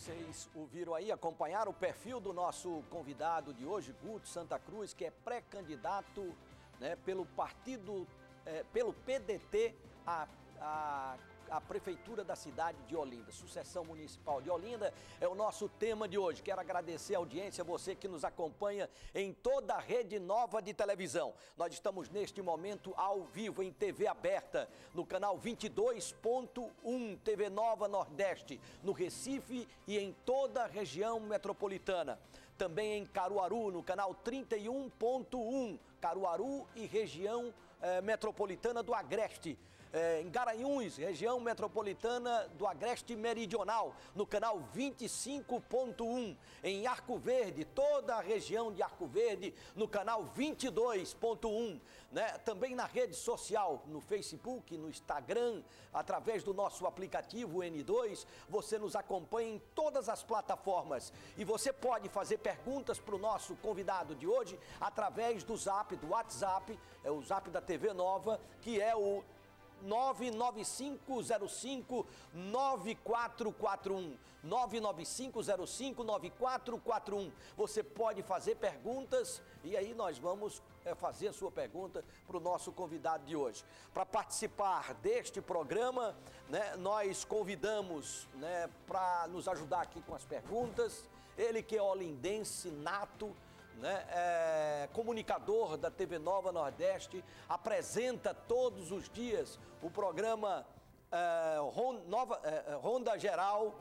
Vocês ouviram aí, acompanharam o perfil do nosso convidado de hoje, Guto Santa Cruz, que é pré-candidato, né, pelo partido, pelo PDT à prefeitura da cidade de Olinda. Sucessão Municipal de Olinda é o nosso tema de hoje. Quero agradecer a audiência, você que nos acompanha em toda a rede nova de televisão. Nós estamos neste momento ao vivo em TV aberta, no canal 22.1, TV Nova Nordeste, no Recife e em toda a região metropolitana. Também em Caruaru, no canal 31.1, Caruaru e região metropolitana do Agreste. Em Garanhuns, região metropolitana do Agreste Meridional, no canal 25.1. Em Arco Verde, toda a região de Arco Verde, no canal 22.1. Né? Também na rede social, no Facebook, no Instagram, através do nosso aplicativo N2, você nos acompanha em todas as plataformas. E você pode fazer perguntas para o nosso convidado de hoje através do Zap, do WhatsApp, é o Zap da TV Nova, que é o 99505-9441, 99505-9441. Você pode fazer perguntas e aí nós vamos fazer a sua pergunta para o nosso convidado de hoje. Para participar deste programa, né, nós convidamos, né, para nos ajudar aqui com as perguntas, ele que é olindense nato, né, comunicador da TV Nova Nordeste, apresenta todos os dias o programa Ronda Geral,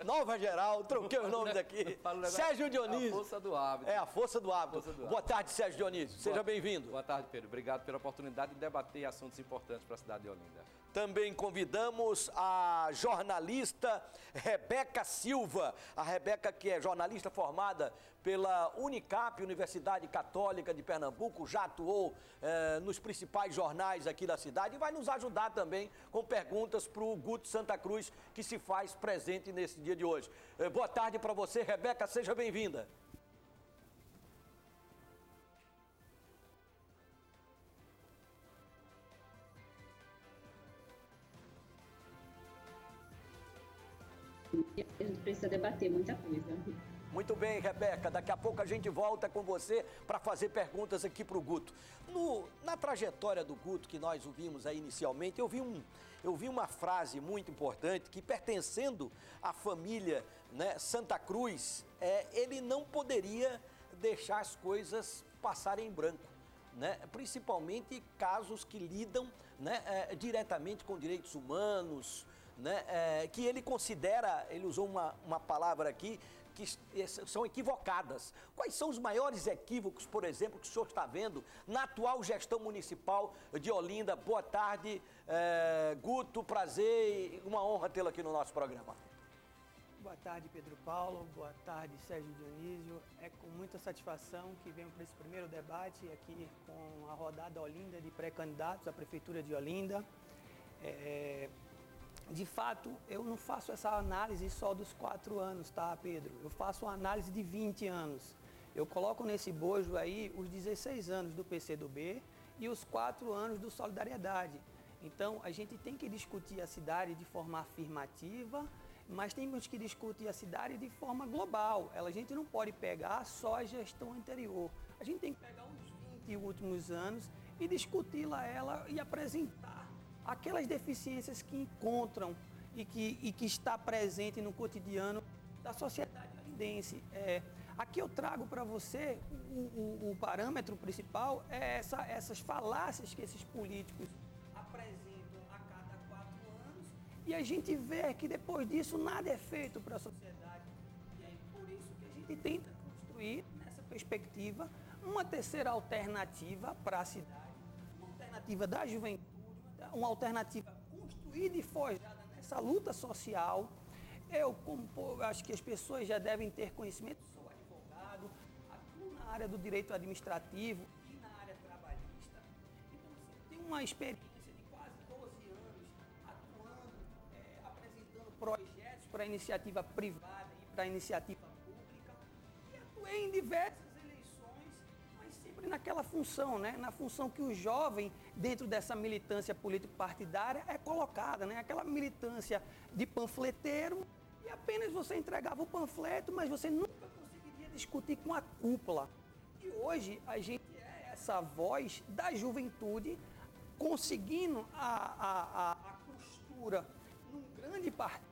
Nova Geral, troquei os nomes aqui. Sérgio Dionísio. A força do hábito. É, a força do hábito. Boa tarde, Sérgio Dionísio. Seja bem-vindo. Boa tarde, Pedro. Obrigado pela oportunidade de debater assuntos importantes para a cidade de Olinda. Também convidamos a jornalista Rebeca Silva. A Rebeca, que é jornalista formada pela Unicap, Universidade Católica de Pernambuco, já atuou nos principais jornais aqui da cidade e vai nos ajudar também com perguntas para o Guto Santa Cruz, que se faz presente nesse dia de hoje. Boa tarde para você, Rebeca, seja bem-vinda. A gente precisa debater muita coisa. Muito bem, Rebeca, daqui a pouco a gente volta com você para fazer perguntas aqui para o Guto. Na trajetória do Guto que nós ouvimos aí inicialmente, eu vi uma frase muito importante que, pertencendo à família, né, Santa Cruz, ele não poderia deixar as coisas passarem em branco. Né? Principalmente casos que lidam, né, diretamente com direitos humanos, né, que ele considera, ele usou uma palavra aqui, que são equivocadas. Quais são os maiores equívocos, por exemplo, que o senhor está vendo na atual gestão municipal de Olinda? Boa tarde, Guto, prazer e uma honra tê-lo aqui no nosso programa. Boa tarde, Pedro Paulo. Boa tarde, Sérgio Dionísio. É com muita satisfação que venho para esse primeiro debate aqui com a rodada Olinda de pré-candidatos à Prefeitura de Olinda. De fato, eu não faço essa análise só dos 4 anos, tá, Pedro? Eu faço uma análise de 20 anos. Eu coloco nesse bojo aí os 16 anos do PCdoB e os 4 anos do Solidariedade. Então, a gente tem que discutir a cidade de forma afirmativa, mas temos que discutir a cidade de forma global. A gente não pode pegar só a gestão anterior. A gente tem que pegar os 20 últimos anos e discuti-la ela e apresentar aquelas deficiências que encontram e que está presente no cotidiano da sociedade olindense. Aqui eu trago para você o parâmetro principal, essas falácias que esses políticos apresentam a cada 4 anos e a gente vê que depois disso nada é feito para a sociedade. E é por isso que a gente tenta construir, nessa perspectiva, uma terceira alternativa para a cidade, uma alternativa da juventude, uma alternativa construída e forjada nessa luta social. Eu acho que as pessoas já devem ter conhecimento, sou advogado, atuo na área do direito administrativo e na área trabalhista. Então, assim, tenho uma experiência de quase 12 anos atuando, apresentando projetos para a iniciativa privada e para a iniciativa pública. E atuei em diversas sempre naquela função, né? Na função que o jovem, dentro dessa militância político-partidária, é colocada, né? Aquela militância de panfleteiro e apenas você entregava o panfleto, mas você nunca conseguiria discutir com a cúpula. E hoje a gente é essa voz da juventude conseguindo a costura num grande partido,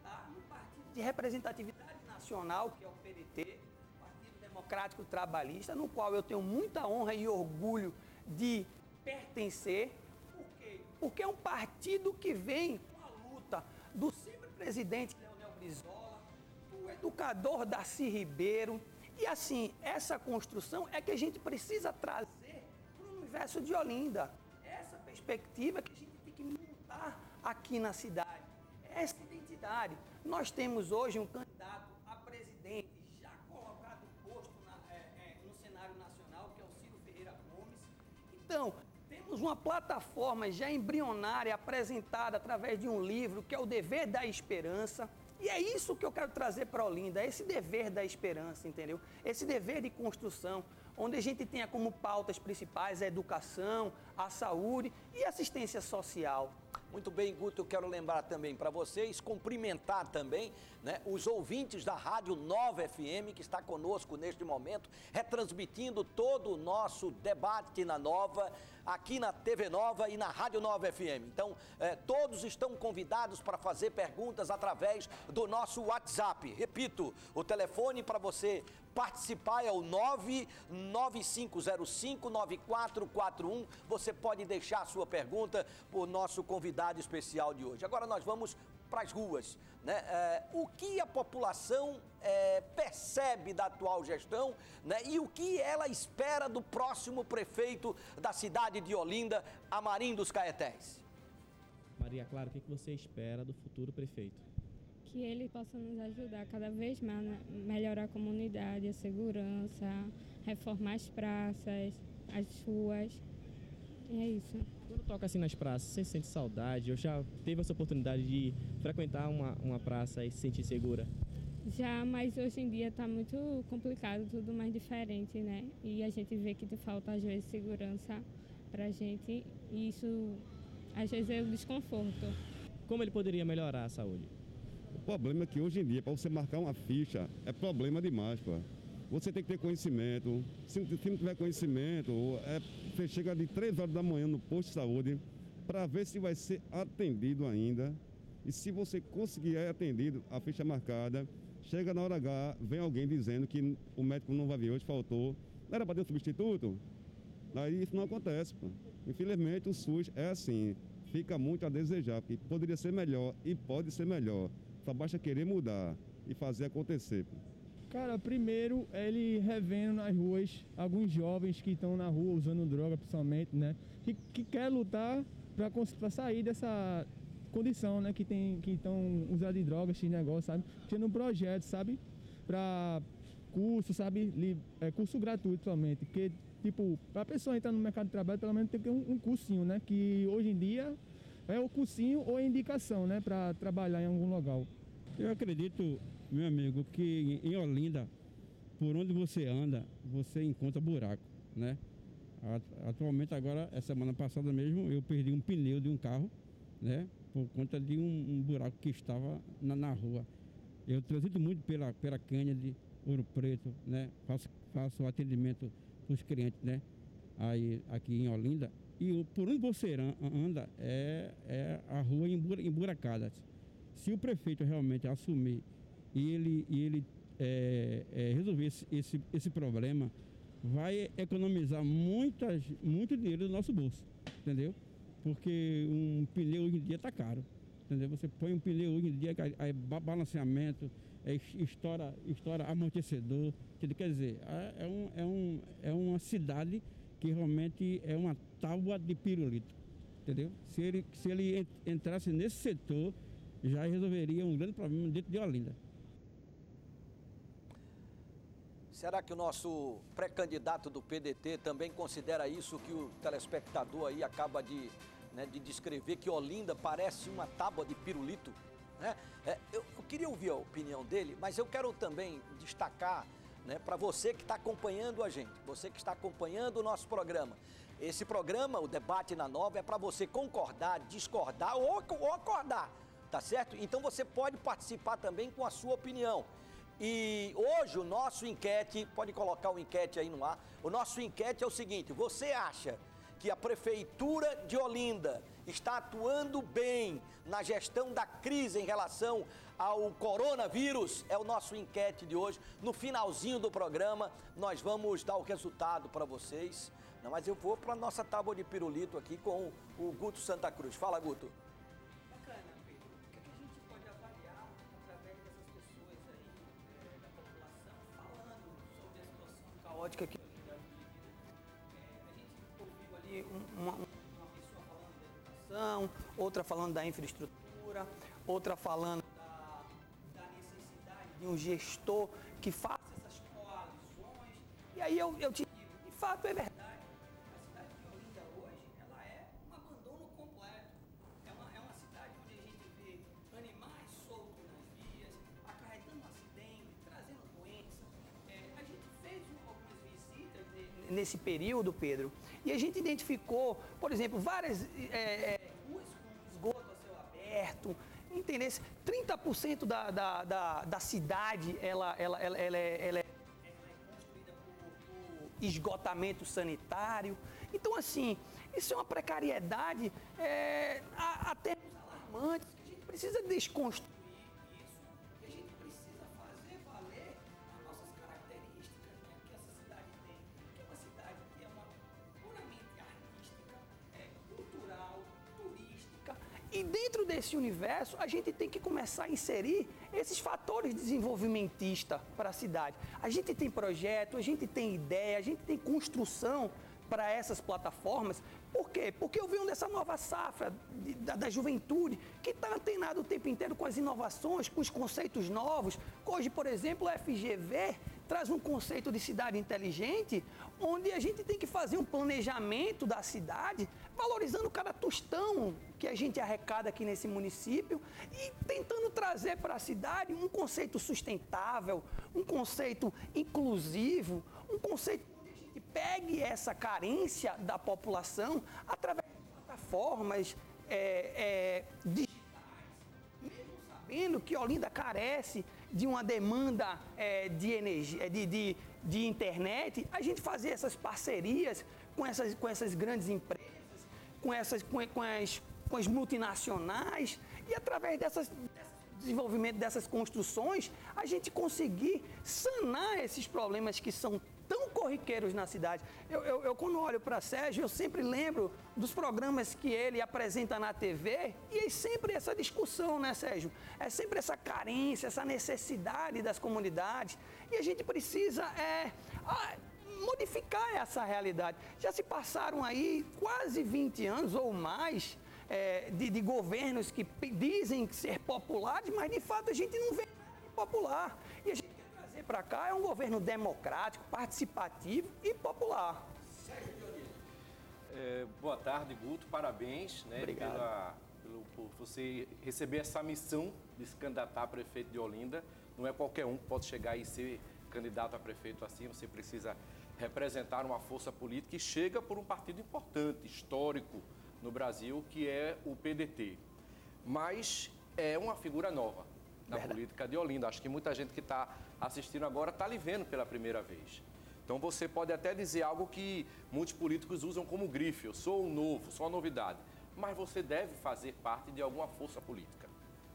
tá? Um partido de representatividade nacional, que é o PDT, Partido Democrático Trabalhista, no qual eu tenho muita honra e orgulho de pertencer. Por quê? Porque é um partido que vem com a luta do sempre presidente Leonel Brizola, do educador Darcy Ribeiro. E assim, essa construção é que a gente precisa trazer para o universo de Olinda. Essa perspectiva que a gente tem que montar aqui na cidade. Essa identidade. Nós temos hoje um candidato a presidente já colocado posto no cenário nacional, que é o Ciro Ferreira Gomes. Então, temos uma plataforma já embrionária apresentada através de um livro, que é o Dever da Esperança. E é isso que eu quero trazer para Olinda, esse dever da esperança, entendeu? Esse dever de construção, onde a gente tenha como pautas principais a educação, a saúde e a assistência social. Muito bem, Guto, eu quero lembrar também para vocês, cumprimentar também, né, os ouvintes da Rádio Nova FM, que está conosco neste momento, retransmitindo todo o nosso debate na Nova, aqui na TV Nova e na Rádio Nova FM. Então, todos estão convidados para fazer perguntas através do nosso WhatsApp. Repito, o telefone para você participar é o 995059441. Você pode deixar a sua pergunta para o nosso convidado especial de hoje. Agora nós vamos para as ruas, né? O que a população percebe da atual gestão, né? E o que ela espera do próximo prefeito da cidade de Olinda, Amarim dos Caetés? Maria Clara, o que você espera do futuro prefeito? Que ele possa nos ajudar cada vez mais a melhorar a comunidade, a segurança, reformar as praças, as ruas. E é isso. Quando toca assim nas praças, você sente saudade? Ou já teve essa oportunidade de frequentar uma praça e se sentir segura? Já, mas hoje em dia está muito complicado, tudo mais diferente, né? E a gente vê que falta às vezes segurança para a gente e isso às vezes é um desconforto. Como ele poderia melhorar a saúde? O problema é que hoje em dia, para você marcar uma ficha, é problema demais, pô. Você tem que ter conhecimento. Se não tiver conhecimento, você chega de 3 horas da manhã no posto de saúde para ver se vai ser atendido ainda. E se você conseguir ser atendido, a ficha marcada, chega na hora H, vem alguém dizendo que o médico não vai vir hoje, faltou. Não era para ter um substituto? Aí isso não acontece, pô. Infelizmente o SUS é assim, fica muito a desejar, porque poderia ser melhor e pode ser melhor. Só basta querer mudar e fazer acontecer. Cara, primeiro é ele revendo nas ruas alguns jovens que estão na rua usando droga, principalmente, né? Que quer lutar para sair dessa condição, né? Que estão usando de drogas, esse negócio, sabe? Tendo um projeto, sabe? Para curso, sabe? Curso gratuito somente. Porque, tipo, para a pessoa entrar no mercado de trabalho, pelo menos tem que ter um cursinho, né? Que hoje em dia é o cursinho ou a indicação, né, para trabalhar em algum local. Eu acredito, meu amigo, que em Olinda, por onde você anda, você encontra buraco, né? Atualmente agora, essa semana passada mesmo, eu perdi um pneu de um carro, né? Por conta de um buraco que estava na rua. Eu transito muito pela Cânia de Ouro Preto, né? Faço atendimento para os clientes, né? Aí, aqui em Olinda. E por onde você anda é a rua emburacada. Se o prefeito realmente assumir e ele resolver esse problema, vai economizar muito dinheiro do nosso bolso, entendeu? Porque um pneu hoje em dia está caro, entendeu? Você põe um pneu hoje em dia, aí balanceamento, estoura amortecedor, entendeu? Quer dizer, é uma cidade que realmente é uma tábua de pirulito, entendeu? Se ele entrasse nesse setor, já resolveria um grande problema dentro de Olinda. Será que o nosso pré-candidato do PDT também considera isso que o telespectador aí acaba de descrever, que Olinda parece uma tábua de pirulito? Né? Eu queria ouvir a opinião dele, mas eu quero também destacar, né, para você que está acompanhando a gente, você que está acompanhando o nosso programa. Esse programa, o Debate na Nova, é para você concordar, discordar ou acordar. tá certo? Então você pode participar também com a sua opinião. E hoje o nosso enquete, pode colocar o enquete aí no ar, o nosso enquete é o seguinte: você acha que a Prefeitura de Olinda está atuando bem na gestão da crise em relação ao coronavírus? É o nosso enquete de hoje. No finalzinho do programa, nós vamos dar o resultado para vocês. Não, mas eu vou para a nossa tábua de pirulito aqui com o Guto Santa Cruz. Fala, Guto. Bacana, Pedro. O que a gente pode avaliar através dessas pessoas aí da população falando sobre a situação caótica que a gente ouviu ali uma pessoa falando da educação, outra falando da infraestrutura, outra falando da necessidade de um gestor que faça essas coalizões. E aí eu te digo, de fato é verdade. Nesse período, Pedro, e a gente identificou, por exemplo, várias ruas com esgoto a céu aberto, entendeu? 30% da cidade ela é construída por esgotamento sanitário. Então, assim, isso é uma precariedade até alarmante. A gente precisa desconstruir. E dentro desse universo, a gente tem que começar a inserir esses fatores desenvolvimentistas para a cidade. A gente tem projeto, a gente tem ideia, a gente tem construção para essas plataformas. Por quê? Porque eu venho dessa nova safra da juventude que está antenado o tempo inteiro com as inovações, com os conceitos novos. Hoje, por exemplo, a FGV traz um conceito de cidade inteligente, onde a gente tem que fazer um planejamento da cidade, valorizando cada tostão que a gente arrecada aqui nesse município e tentando trazer para a cidade um conceito sustentável, um conceito inclusivo, um conceito onde a gente pegue essa carência da população através de plataformas digitais, mesmo sabendo que Olinda carece de uma demanda de energia, de internet, a gente fazer essas parcerias com essas grandes empresas, com as multinacionais, e através desse desenvolvimento dessas construções, a gente conseguir sanar esses problemas que são tão corriqueiros na cidade. Eu quando olho para Sérgio, eu sempre lembro dos programas que ele apresenta na TV, e é sempre essa discussão, né, Sérgio? É sempre essa carência, essa necessidade das comunidades, e a gente precisa modificar essa realidade. Já se passaram aí quase 20 anos ou mais de governos que dizem ser populares, mas de fato a gente não vê nada de popular. E a gente quer trazer para cá um governo democrático, participativo e popular. Boa tarde, Guto. Parabéns, né, por você receber essa missão de se candidatar a prefeito de Olinda. Não é qualquer um que pode chegar e ser candidato a prefeito assim. Você precisa representar uma força política e chega por um partido importante, histórico no Brasil, que é o PDT. Mas é uma figura nova na política de Olinda. Acho que muita gente que está assistindo agora está lhe vendo pela primeira vez. Então você pode até dizer algo que muitos políticos usam como grife: eu sou um novo, sou uma novidade. Mas você deve fazer parte de alguma força política,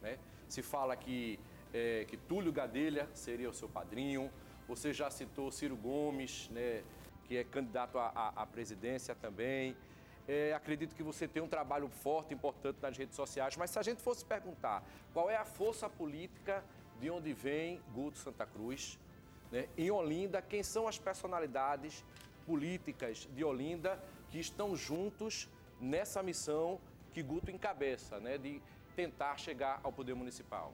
né? Se fala que Túlio Gadelha seria o seu padrinho. Você já citou Ciro Gomes, né, que é candidato à presidência também. Acredito que você tem um trabalho forte, importante nas redes sociais. Mas se a gente fosse perguntar qual é a força política de onde vem Guto Santa Cruz, né, em Olinda, quem são as personalidades políticas de Olinda que estão juntos nessa missão que Guto encabeça, né, de tentar chegar ao poder municipal?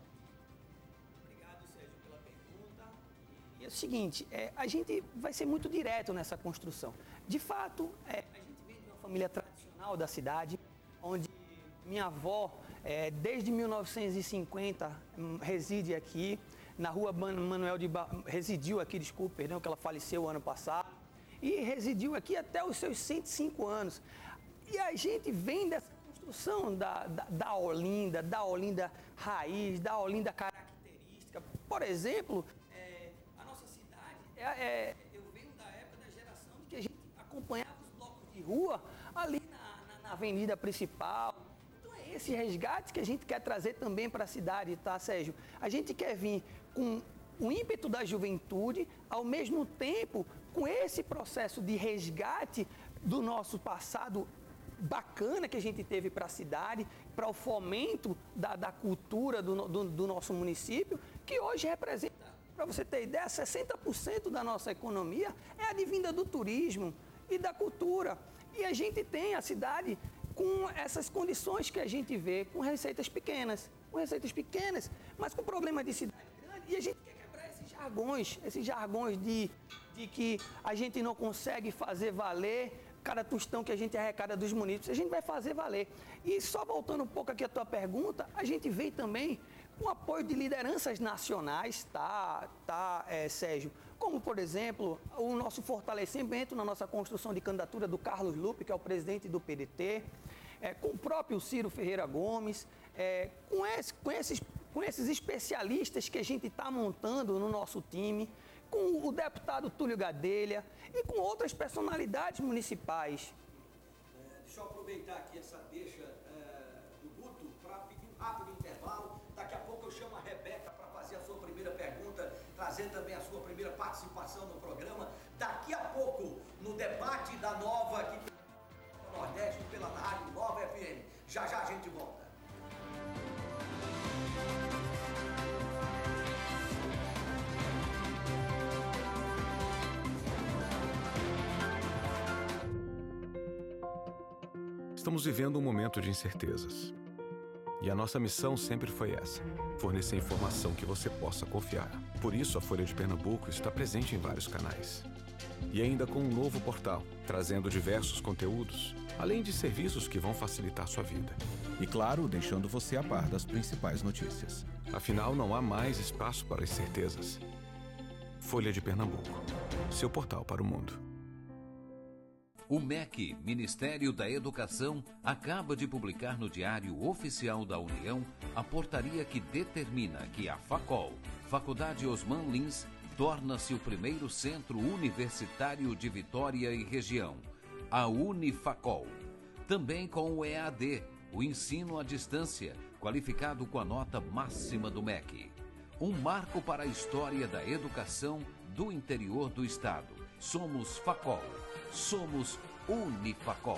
É o seguinte, a gente vai ser muito direto nessa construção. De fato, a gente vem de uma família tradicional da cidade, onde minha avó, desde 1950, reside aqui, na rua Manuel de residiu aqui, desculpe, perdão, que ela faleceu ano passado, e residiu aqui até os seus 105 anos. E a gente vem dessa construção da Olinda raiz, da Olinda característica. Por exemplo, a nossa cidade, eu venho da época da geração de que a gente acompanhava os blocos de rua ali na avenida principal. Então é esse resgate que a gente quer trazer também para a cidade, tá, Sérgio? A gente quer vir com o ímpeto da juventude, ao mesmo tempo com esse processo de resgate do nosso passado bacana que a gente teve para a cidade, para o fomento da cultura do nosso município, que hoje representa, para você ter ideia, 60% da nossa economia é advinda do turismo e da cultura. E a gente tem a cidade com essas condições que a gente vê, com receitas pequenas, mas com problema de cidade grande, e a gente quer quebrar esses jargões de que a gente não consegue fazer valer cada tostão que a gente arrecada dos munícipes, a gente vai fazer valer. E só voltando um pouco aqui à tua pergunta, a gente vem também com apoio de lideranças nacionais, Sérgio? Como, por exemplo, o nosso fortalecimento na nossa construção de candidatura do Carlos Lupe, que é o presidente do PDT, com o próprio Ciro Ferreira Gomes, com esses especialistas que a gente está montando no nosso time, com o deputado Túlio Gadelha e com outras personalidades municipais. Deixa eu aproveitar aqui essa deixa do Guto para pedir um rápido intervalo. Daqui a pouco eu chamo a Rebeca para fazer a sua primeira pergunta, trazer também a sua primeira participação no programa. Daqui a pouco, no debate da Nova aqui pelo Nordeste, pela Rádio Nova FM. Já já a gente volta. Estamos vivendo um momento de incertezas. E a nossa missão sempre foi essa: fornecer informação que você possa confiar. Por isso, a Folha de Pernambuco está presente em vários canais. E ainda com um novo portal, trazendo diversos conteúdos, além de serviços que vão facilitar sua vida. E claro, deixando você a par das principais notícias. Afinal, não há mais espaço para incertezas. Folha de Pernambuco, seu portal para o mundo. O MEC, Ministério da Educação, acaba de publicar no Diário Oficial da União a portaria que determina que a FACOL, Faculdade Osman Lins, torna-se o primeiro centro universitário de Vitória e região, a Unifacol. Também com o EAD, o ensino à distância, qualificado com a nota máxima do MEC. Um marco para a história da educação do interior do estado. Somos FACOL. Somos Unifacol.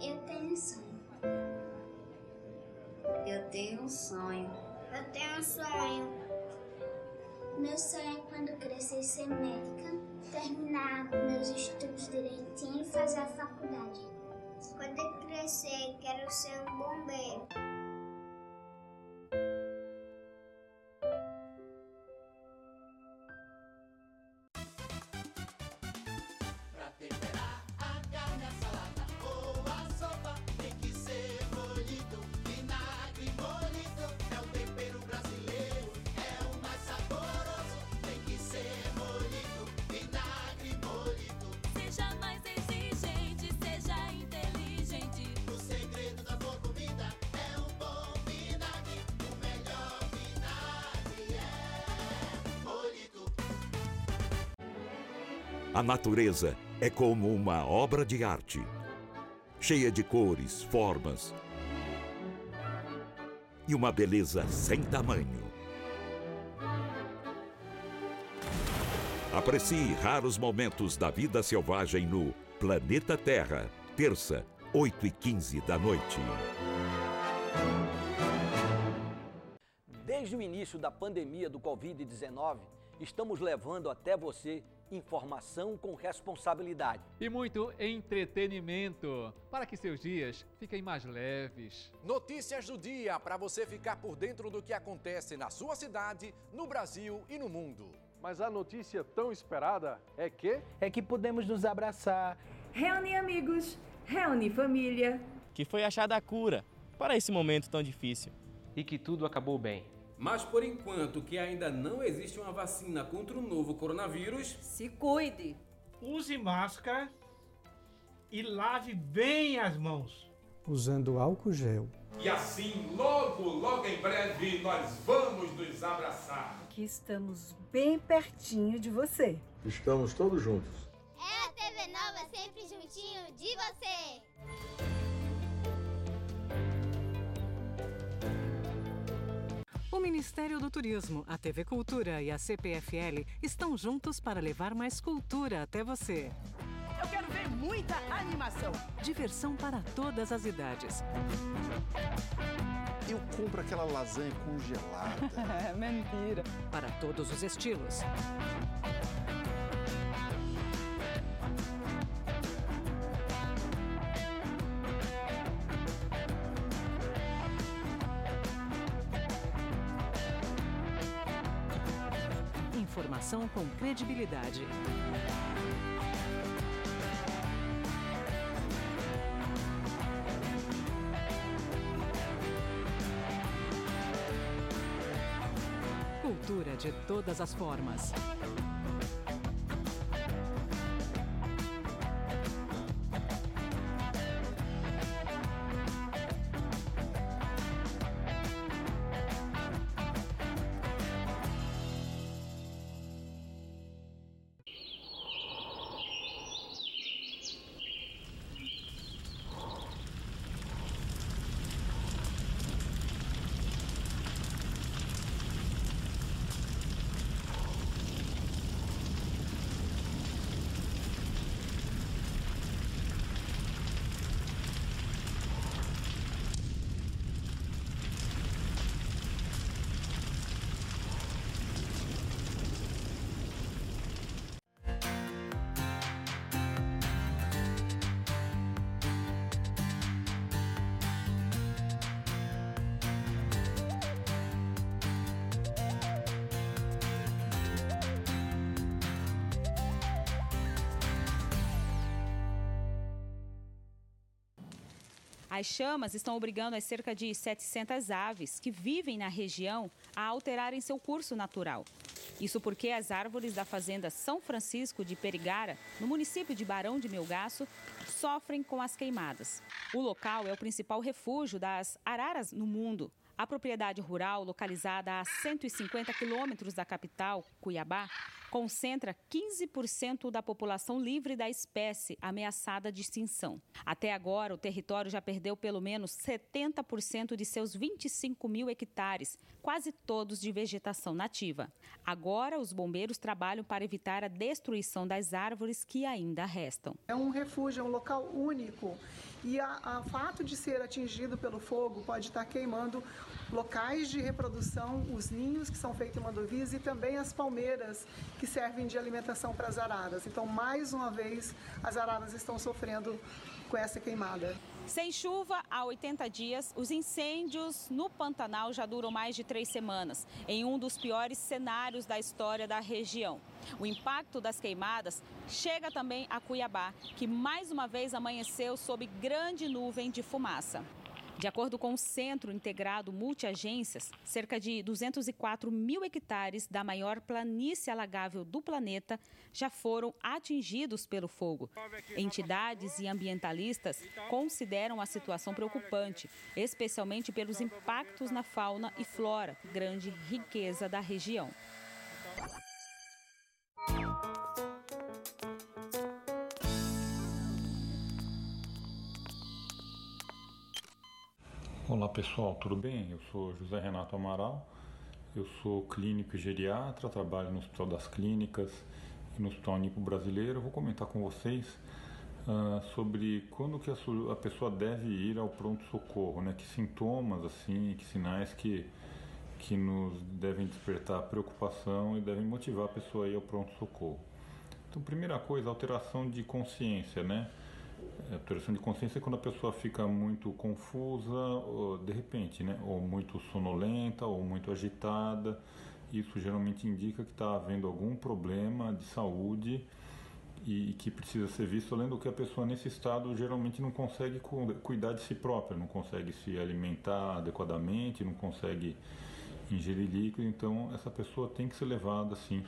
Eu tenho um sonho. Eu tenho um sonho. Eu tenho um sonho. Meu sonho é quando crescer ser médica, terminar meus estudos direitinho e fazer a faculdade. Quando eu crescer, quero ser um bombeiro. A natureza é como uma obra de arte, cheia de cores, formas e uma beleza sem tamanho. Aprecie raros momentos da vida selvagem no Planeta Terra, terça, 8h15 da noite. Desde o início da pandemia do Covid-19, estamos levando até você informação com responsabilidade. E muito entretenimento, para que seus dias fiquem mais leves. Notícias do dia, para você ficar por dentro do que acontece na sua cidade, no Brasil e no mundo. Mas a notícia tão esperada é que podemos nos abraçar, reunir amigos, reunir família. Que foi achada a cura para esse momento tão difícil. E que tudo acabou bem. Mas por enquanto que ainda não existe uma vacina contra o novo coronavírus, se cuide, use máscara e lave bem as mãos. Usando álcool gel. E assim, logo em breve, nós vamos nos abraçar. Que estamos bem pertinho de você. Estamos todos juntos. É a TV Nova sempre juntinho de você. O Ministério do Turismo, a TV Cultura e a CPFL estão juntos para levar mais cultura até você. Eu quero ver muita animação. Diversão para todas as idades. Eu compro aquela lasanha congelada. Mentira. Para todos os estilos. Informação com credibilidade. Cultura de todas as formas. As chamas estão obrigando as cerca de 700 aves que vivem na região a alterarem seu curso natural. Isso porque as árvores da fazenda São Francisco de Perigara, no município de Barão de Melgaço, sofrem com as queimadas. O local é o principal refúgio das araras no mundo. A propriedade rural, localizada a 150 quilômetros da capital, Cuiabá, concentra 15% da população livre da espécie ameaçada de extinção. Até agora, o território já perdeu pelo menos 70% de seus 25 mil hectares, quase todos de vegetação nativa. Agora, os bombeiros trabalham para evitar a destruição das árvores que ainda restam. É um refúgio, é um local único. E o fato de ser atingido pelo fogo pode estar queimando locais de reprodução, os ninhos que são feitos em mandovis e também as palmeiras que servem de alimentação para as araras. Então, mais uma vez, as araras estão sofrendo com essa queimada. Sem chuva há 80 dias, os incêndios no Pantanal já duram mais de 3 semanas, em um dos piores cenários da história da região. O impacto das queimadas chega também a Cuiabá, que mais uma vez amanheceu sob grande nuvem de fumaça. De acordo com o Centro Integrado Multiagências, cerca de 204 mil hectares da maior planície alagável do planeta já foram atingidos pelo fogo. Entidades e ambientalistas consideram a situação preocupante, especialmente pelos impactos na fauna e flora, grande riqueza da região. Olá pessoal, tudo bem? Eu sou José Renato Amaral, eu sou clínico e geriatra, trabalho no Hospital das Clínicas e no Hospital Nipo Brasileiro. Eu vou comentar com vocês sobre quando que a pessoa deve ir ao pronto-socorro, né? Que sintomas, assim, que sinais que nos devem despertar preocupação e devem motivar a pessoa a ir ao pronto-socorro. Então, primeira coisa, alteração de consciência, né? Alteração de consciência é quando a pessoa fica muito confusa, ou, de repente, né? Ou muito sonolenta, ou muito agitada. Isso geralmente indica que está havendo algum problema de saúde e que precisa ser visto, além do que a pessoa nesse estado geralmente não consegue cuidar de si própria, não consegue se alimentar adequadamente, não consegue ingerir líquido, então essa pessoa tem que ser levada assim,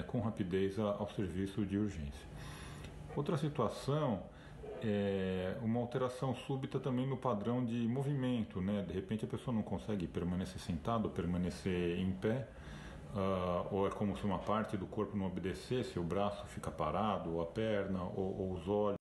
com rapidez ao serviço de urgência. Outra situação uma alteração súbita também no padrão de movimento, né? De repente a pessoa não consegue permanecer sentada ou permanecer em pé, ou é como se uma parte do corpo não obedecesse, o braço fica parado, ou a perna, ou os olhos.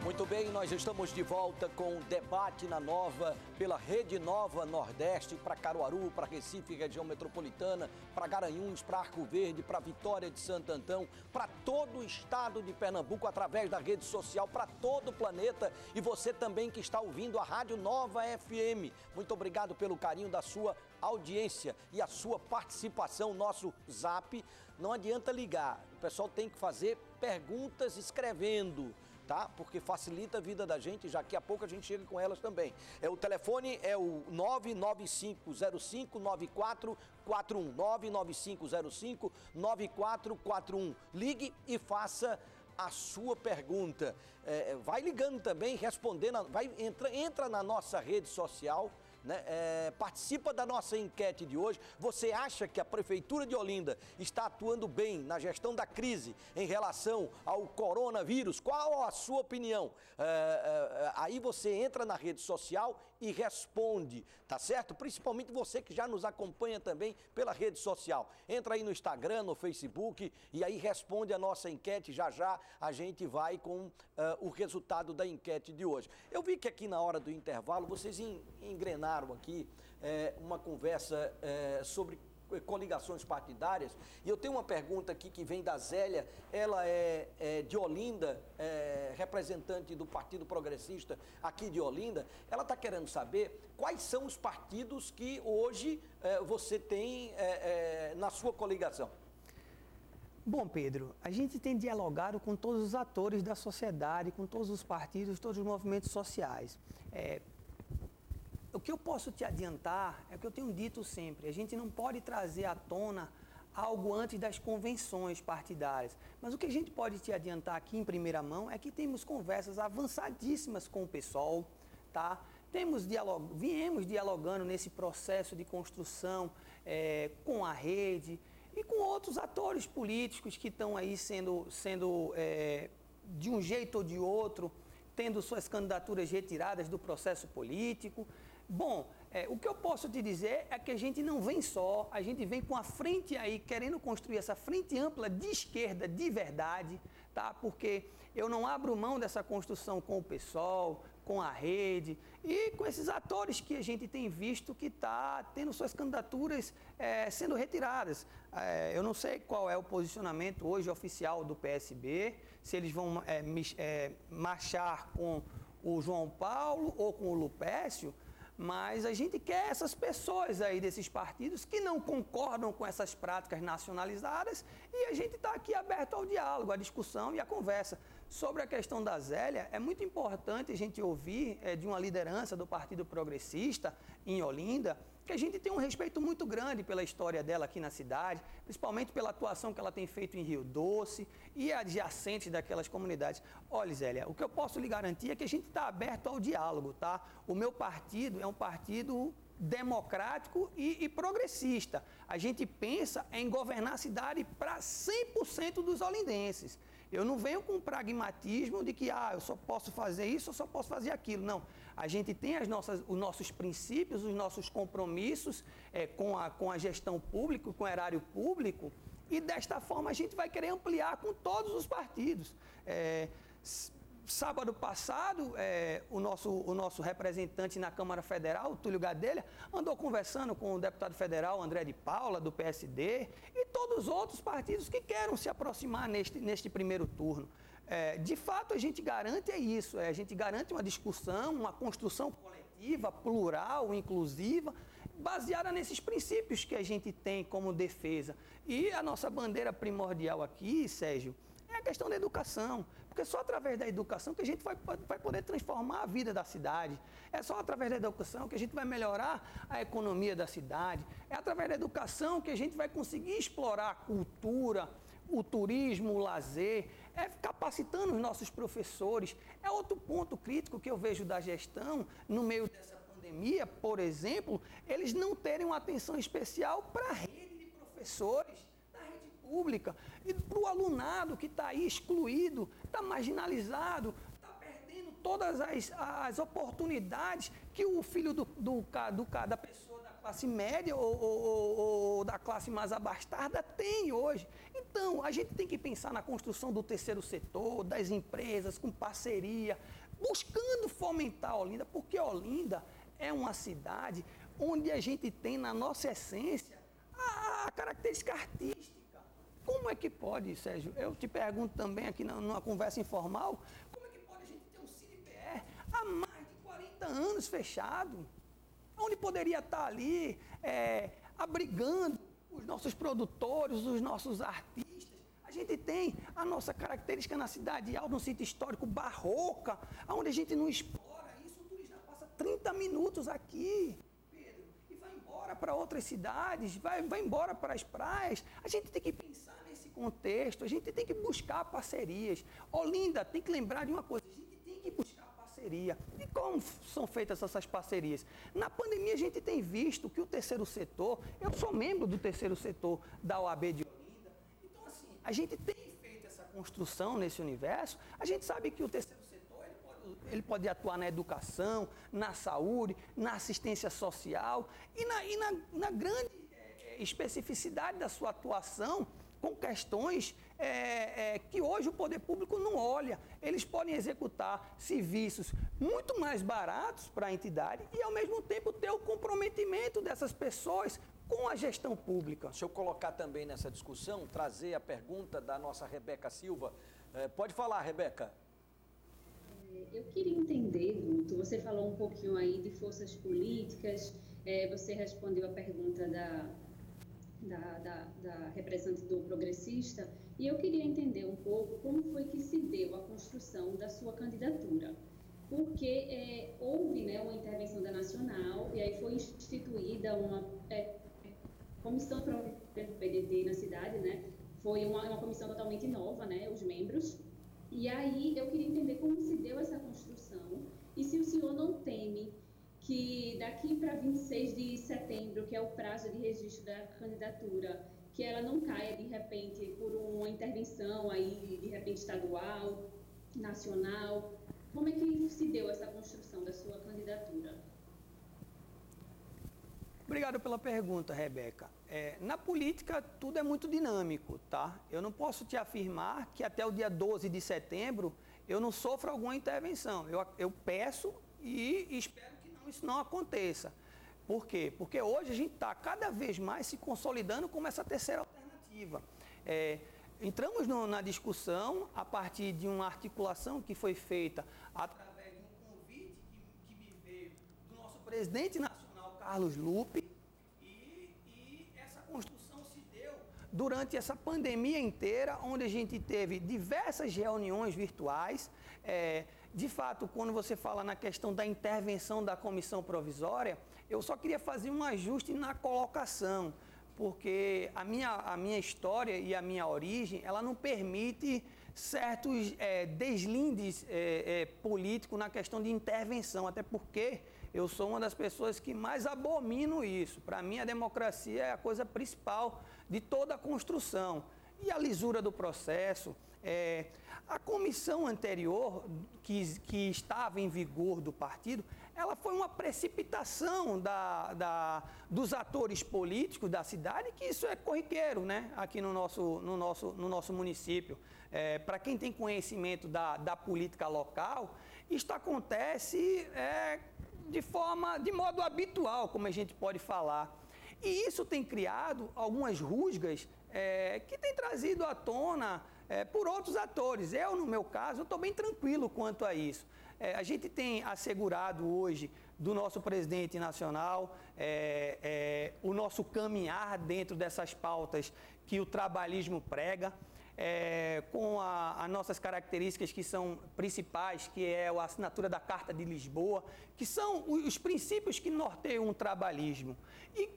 Muito bem, nós estamos de volta com o Debate na Nova, pela Rede Nova Nordeste, para Caruaru, para Recife, região metropolitana, para Garanhuns, para Arco Verde, para Vitória de Santo Antão, para todo o estado de Pernambuco, através da rede social, para todo o planeta. E você também que está ouvindo a Rádio Nova FM. Muito obrigado pelo carinho da sua audiência e a sua participação. Nosso zap, não adianta ligar, o pessoal tem que fazer perguntas escrevendo, tá? Porque facilita a vida da gente, já que a pouco a gente chega com elas também. O telefone é o 995059441, 995059441. Ligue e faça a sua pergunta. Vai ligando também, respondendo, entra na nossa rede social, né? Participa da nossa enquete de hoje. Você acha que a Prefeitura de Olinda está atuando bem na gestão da crise em relação ao coronavírus? Qual a sua opinião? Aí você entra na rede social e responde, tá certo? Principalmente você que já nos acompanha também pela rede social. Entra aí no Instagram, no Facebook e aí responde a nossa enquete. Já já a gente vai com o resultado da enquete de hoje. Eu vi que aqui na hora do intervalo vocês engrenaram aqui uma conversa sobre coligações partidárias, e eu tenho uma pergunta aqui que vem da Zélia. Ela é de Olinda, representante do Partido Progressista aqui de Olinda. Ela está querendo saber quais são os partidos que hoje você tem na sua coligação. Bom, Pedro, a gente tem dialogado com todos os atores da sociedade, com todos os partidos, todos os movimentos sociais. O que eu posso te adiantar é o que eu tenho dito sempre: a gente não pode trazer à tona algo antes das convenções partidárias. Mas o que a gente pode te adiantar aqui em primeira mão é que temos conversas avançadíssimas com o PSOL, tá? Viemos dialogando nesse processo de construção com a rede e com outros atores políticos que estão aí sendo de um jeito ou de outro, tendo suas candidaturas retiradas do processo político. Bom, o que eu posso te dizer é que a gente não vem só, a gente vem com a frente aí, querendo construir essa frente ampla de esquerda de verdade, tá? Porque eu não abro mão dessa construção com o PSOL, com a rede e com esses atores que a gente tem visto que está tendo suas candidaturas sendo retiradas. Eu não sei qual é o posicionamento hoje oficial do PSB, se eles vão marchar com o João Paulo ou com o Lupécio, mas a gente quer essas pessoas aí desses partidos que não concordam com essas práticas nacionalizadas, e a gente está aqui aberto ao diálogo, à discussão e à conversa. Sobre a questão da Zélia, é muito importante a gente ouvir de uma liderança do Partido Progressista em Olinda, que a gente tem um respeito muito grande pela história dela aqui na cidade, principalmente pela atuação que ela tem feito em Rio Doce e adjacentes daquelas comunidades. Olha, Zélia, o que eu posso lhe garantir é que a gente está aberto ao diálogo, tá? O meu partido é um partido democrático e progressista. A gente pensa em governar a cidade para 100% dos olindenses. Eu não venho com um pragmatismo de que eu só posso fazer isso, eu só posso fazer aquilo. Não. A gente tem os nossos princípios, os nossos compromissos com a gestão pública, com o erário público, e desta forma a gente vai querer ampliar com todos os partidos. Sábado passado, o nosso representante na Câmara Federal, o Túlio Gadelha, andou conversando com o deputado federal André de Paula, do PSD, e todos os outros partidos que queiram se aproximar neste primeiro turno. De fato, a gente garante isso, a gente garante uma discussão, uma construção coletiva, plural, inclusiva, baseada nesses princípios que a gente tem como defesa. E a nossa bandeira primordial aqui, Sérgio, é a questão da educação, porque é só através da educação que a gente vai poder transformar a vida da cidade, é só através da educação que a gente vai melhorar a economia da cidade, é através da educação que a gente vai conseguir explorar a cultura, o turismo, o lazer, capacitando os nossos professores. É outro ponto crítico que eu vejo da gestão no meio dessa pandemia, por exemplo, eles não terem uma atenção especial para a rede de professores da rede pública e para o alunado que está aí excluído, está marginalizado, está perdendo todas as oportunidades que o filho da pessoa da classe média ou da classe mais abastada tem hoje. Então, a gente tem que pensar na construção do terceiro setor, das empresas, com parceria, buscando fomentar Olinda, porque Olinda é uma cidade onde a gente tem na nossa essência a característica artística. Como é que pode, Sérgio? Eu te pergunto também aqui numa conversa informal, como é que pode a gente ter um CinePR há mais de 40 anos fechado? Onde poderia estar ali abrigando os nossos produtores, os nossos artistas. A gente tem a nossa característica na cidade alta, no sítio histórico barroca, onde a gente não explora isso, o turista passa 30 minutos aqui, Pedro, e vai embora para outras cidades, vai embora para as praias. A gente tem que pensar nesse contexto, a gente tem que buscar parcerias. Olinda tem que lembrar de uma coisa, a gente tem que buscar parceria. E como são feitas essas parcerias? Na pandemia a gente tem visto que o terceiro setor, eu sou membro do terceiro setor da OAB de Olinda, então assim, a gente tem feito essa construção nesse universo, a gente sabe que o terceiro setor ele pode atuar na educação, na saúde, na assistência social e na grande especificidade da sua atuação com questões que hoje o poder público não olha. Eles podem executar serviços muito mais baratos para a entidade e, ao mesmo tempo, ter o comprometimento dessas pessoas com a gestão pública. Deixa eu colocar também nessa discussão, trazer a pergunta da nossa Rebeca Silva. Pode falar, Rebeca. Eu queria entender, Guto, você falou um pouquinho aí de forças políticas, você respondeu a pergunta da representante do Progressista, e eu queria entender um pouco como foi que se deu a construção da sua candidatura, porque houve, né, uma intervenção da Nacional, e aí foi instituída uma comissão do PDT na cidade, né, foi uma comissão totalmente nova, né, os membros, e aí eu queria entender como se deu essa construção, e se o senhor não teme que daqui para 26 de setembro, que é o prazo de registro da candidatura, que ela não caia de repente por uma intervenção aí, de repente estadual, nacional. Como é que se deu essa construção da sua candidatura? Obrigado pela pergunta, Rebeca. Na política, tudo é muito dinâmico, tá? Eu não posso te afirmar que até o dia 12 de setembro eu não sofro alguma intervenção. Eu peço e espero isso não aconteça. Por quê? Porque hoje a gente está cada vez mais se consolidando como essa terceira alternativa. Entramos na discussão a partir de uma articulação que foi feita através de um convite que me veio do nosso presidente nacional, Carlos Lupe, e essa construção se deu durante essa pandemia inteira, onde a gente teve diversas reuniões virtuais. De fato, quando você fala na questão da intervenção da comissão provisória, eu só queria fazer um ajuste na colocação, porque a minha história e a minha origem, ela não permite certos deslindes políticos na questão de intervenção, até porque eu sou uma das pessoas que mais abomino isso. Para mim, a democracia é a coisa principal de toda a construção. E a lisura do processo, a comissão anterior, que estava em vigor do partido, ela foi uma precipitação dos atores políticos da cidade, que isso é corriqueiro, né, aqui no nosso município. Para quem tem conhecimento da política local, isto acontece de modo habitual, como a gente pode falar. E isso tem criado algumas rusgas que tem trazido à tona por outros atores. Eu, no meu caso, estou bem tranquilo quanto a isso. A gente tem assegurado hoje do nosso presidente nacional o nosso caminhar dentro dessas pautas que o trabalhismo prega, com as nossas características que são principais, que é a assinatura da Carta de Lisboa, que são os princípios que norteiam o trabalhismo.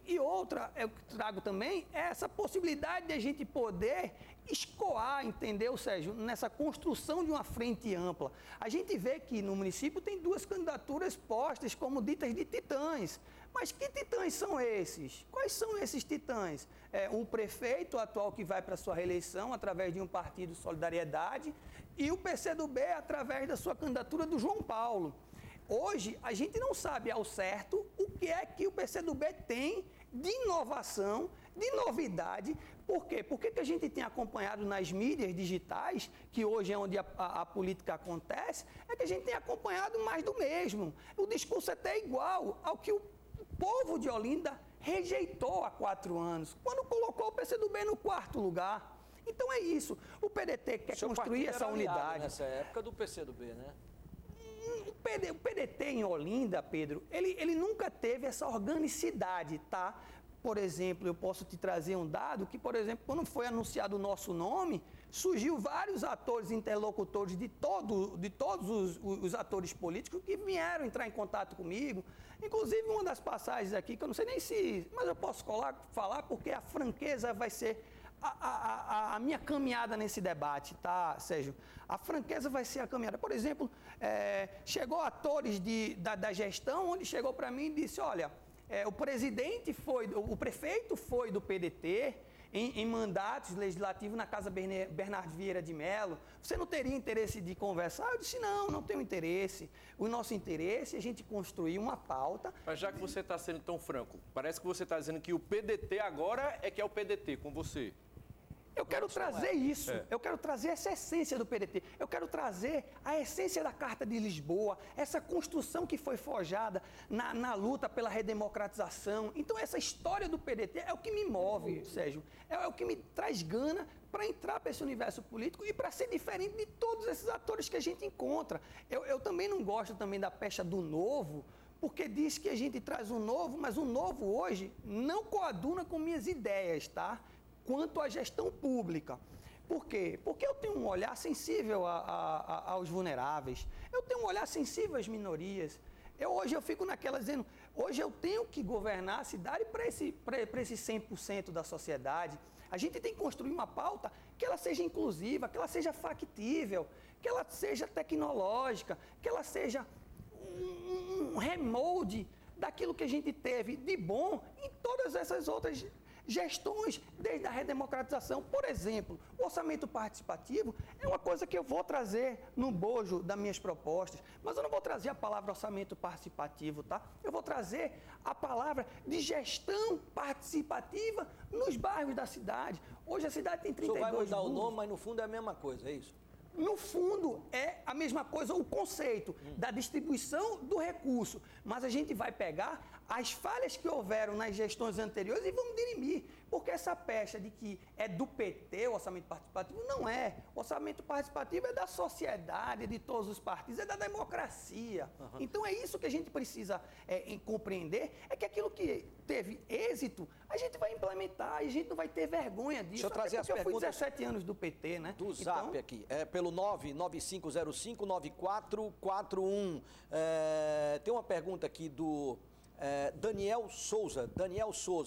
E outra, eu trago também essa possibilidade de a gente poder escoar, entendeu, Sérgio, nessa construção de uma frente ampla. A gente vê que no município tem 2 candidaturas postas como ditas de titãs. Mas que titãs são esses? Quais são esses titãs? Um prefeito atual que vai para sua reeleição através de um partido Solidariedade e o PCdoB através da sua candidatura do João Paulo. Hoje, a gente não sabe ao certo o que é que o PCdoB tem de inovação, de novidade. Por quê? Porque que a gente tem acompanhado nas mídias digitais, que hoje é onde a política acontece, é que a gente tem acompanhado mais do mesmo. O discurso é até igual ao que o povo de Olinda rejeitou há 4 anos, quando colocou o PCdoB no 4º lugar. Então é isso. O PDT quer construir essa unidade. Nessa época do PCdoB, né? O PDT em Olinda, Pedro, ele nunca teve essa organicidade, tá? Por exemplo, eu posso te trazer um dado que, por exemplo, quando foi anunciado o nosso nome, surgiu vários atores interlocutores de todos os atores políticos que vieram entrar em contato comigo. Inclusive, uma das passagens aqui, que eu não sei nem se... Mas eu posso falar porque a franqueza vai ser a minha caminhada nesse debate, tá, Sérgio? A franqueza vai ser a caminhada. Por exemplo, chegou atores da gestão, onde chegou para mim e disse, olha, o prefeito foi do PDT em mandatos legislativos na Casa Bernardo Vieira de Mello. Você não teria interesse de conversar? Eu disse, não tenho interesse. O nosso interesse é a gente construir uma pauta. Mas já que você está sendo tão franco, parece que você está dizendo que o PDT agora é que é o PDT com você. Eu quero trazer isso, eu quero trazer essa essência do PDT, eu quero trazer a essência da Carta de Lisboa, essa construção que foi forjada na luta pela redemocratização. Então, essa história do PDT é o que me move, Sérgio, é o que me traz gana para entrar para esse universo político e para ser diferente de todos esses atores que a gente encontra. Eu também não gosto também da pecha do novo, porque diz que a gente traz um novo, mas o novo hoje não coaduna com minhas ideias, tá? Quanto à gestão pública. Por quê? Porque eu tenho um olhar sensível aos vulneráveis, eu tenho um olhar sensível às minorias. Hoje eu fico naquela dizendo, hoje eu tenho que governar a cidade para esse 100% da sociedade. A gente tem que construir uma pauta que ela seja inclusiva, que ela seja factível, que ela seja tecnológica, que ela seja um remolde daquilo que a gente teve de bom em todas essas outras gestões, desde a redemocratização. Por exemplo, o orçamento participativo é uma coisa que eu vou trazer no bojo das minhas propostas, mas eu não vou trazer a palavra orçamento participativo, tá? Eu vou trazer a palavra de gestão participativa nos bairros da cidade. Hoje a cidade tem 32 vai mudar bairros. O nome, mas no fundo é a mesma coisa, é isso? No fundo, é a mesma coisa o conceito da distribuição do recurso, mas a gente vai pegar as falhas que houveram nas gestões anteriores e vamos dirimir, porque essa pecha de que é do PT o orçamento participativo, não é. O orçamento participativo é da sociedade, de todos os partidos, é da democracia. Então é isso que a gente precisa compreender, é que aquilo que teve êxito, a gente vai implementar e a gente não vai ter vergonha disso. Deixa eu trazer as perguntas. Eu fui 17 anos do PT, né? Do Zap aqui, pelo 995059441. Tem uma pergunta aqui do Daniel Souza.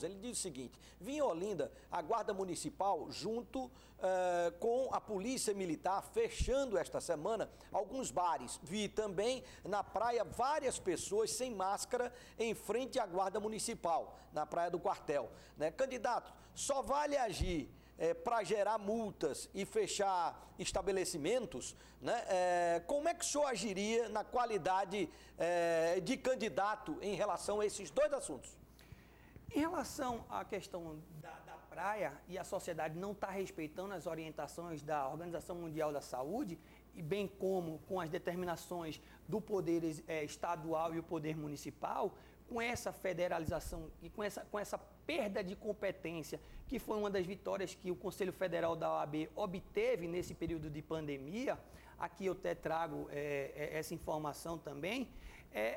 Ele diz o seguinte: vim em Olinda, a Guarda Municipal, junto com a Polícia Militar, fechando esta semana alguns bares. Vi também na praia várias pessoas sem máscara em frente à Guarda Municipal, na Praia do Quartel. Né? Candidato, só vale agir para gerar multas e fechar estabelecimentos, né? Como é que o senhor agiria na qualidade de candidato em relação a esses dois assuntos? Em relação à questão da praia e a sociedade não está respeitando as orientações da Organização Mundial da Saúde, e bem como com as determinações do poder estadual e o poder municipal, com essa federalização e com essa perda de competência, que foi uma das vitórias que o Conselho Federal da OAB obteve nesse período de pandemia, aqui eu até trago essa informação também,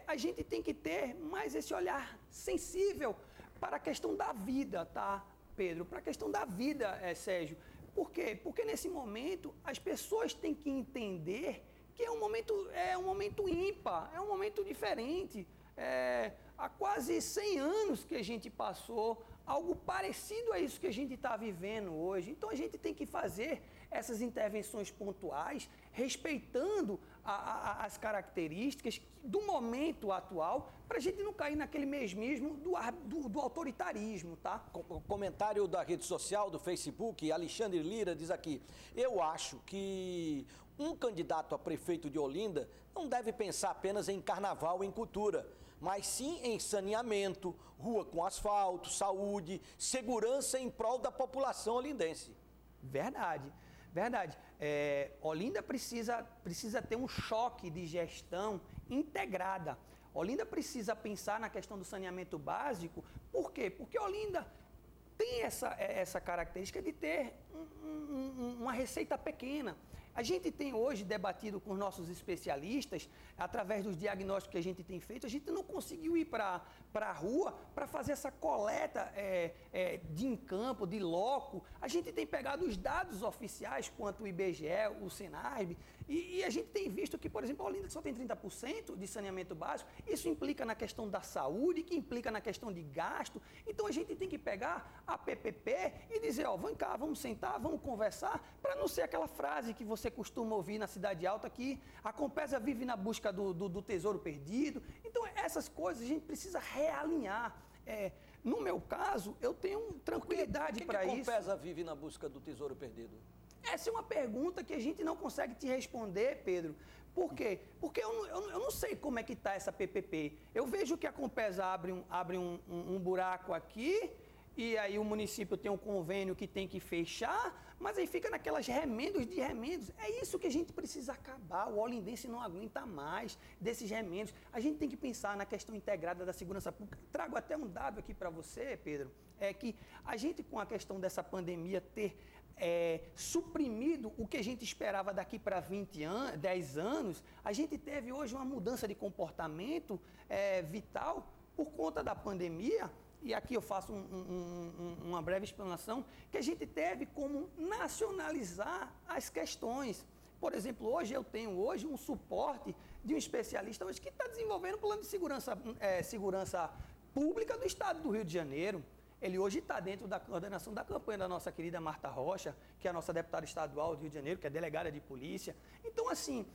a gente tem que ter mais esse olhar sensível para a questão da vida, tá, Pedro? Para a questão da vida, Sérgio. Por quê? Porque nesse momento as pessoas têm que entender que é um momento ímpar, é um momento diferente. Há quase 100 anos que a gente passou algo parecido a isso que a gente está vivendo hoje. Então, a gente tem que fazer essas intervenções pontuais, respeitando as características do momento atual, para a gente não cair naquele mesmismo do autoritarismo, tá? Comentário da rede social, do Facebook, Alexandre Lira diz aqui: eu acho que um candidato a prefeito de Olinda não deve pensar apenas em carnaval e em cultura, mas sim em saneamento, rua com asfalto, saúde, segurança em prol da população olindense. Verdade. Olinda precisa ter um choque de gestão integrada. Olinda precisa pensar na questão do saneamento básico. Por quê? Porque Olinda tem essa característica de ter uma receita pequena. A gente tem hoje debatido com os nossos especialistas, através dos diagnósticos que a gente tem feito, a gente não conseguiu ir para a rua para fazer essa coleta de em campo, de loco. A gente tem pegado os dados oficiais, quanto o IBGE, o Senarb, e a gente tem visto que, por exemplo, a Olinda só tem 30% de saneamento básico. Isso implica na questão da saúde, que implica na questão de gasto. Então, a gente tem que pegar a PPP e dizer, ó, vem cá, vamos sentar, vamos conversar, para não ser aquela frase que você costuma ouvir na Cidade Alta, que a Compesa vive na busca do tesouro perdido. Então, essas coisas a gente precisa realinhar. No meu caso, eu tenho tranquilidade para isso. Por que a Compesa vive na busca do tesouro perdido? Essa é uma pergunta que a gente não consegue te responder, Pedro. Por quê? Porque eu não sei como é que está essa PPP. Eu vejo que a Compesa abre um buraco aqui, e aí o município tem um convênio que tem que fechar, mas aí fica naquelas remendos de remendos. É isso que a gente precisa acabar. O olindense não aguenta mais desses remendos. A gente tem que pensar na questão integrada da segurança pública. Trago até um dado aqui para você, Pedro, é que a gente, com a questão dessa pandemia, ter suprimido o que a gente esperava daqui para 10 anos, a gente teve hoje uma mudança de comportamento vital por conta da pandemia. E aqui eu faço uma breve explanação, que a gente teve como nacionalizar as questões. Por exemplo, hoje eu tenho um suporte de um especialista hoje que está desenvolvendo um plano de segurança pública do Estado do Rio de Janeiro. Ele hoje está dentro da coordenação da campanha da nossa querida Marta Rocha, que é a nossa deputada estadual do Rio de Janeiro, que é delegada de polícia. Então, assim,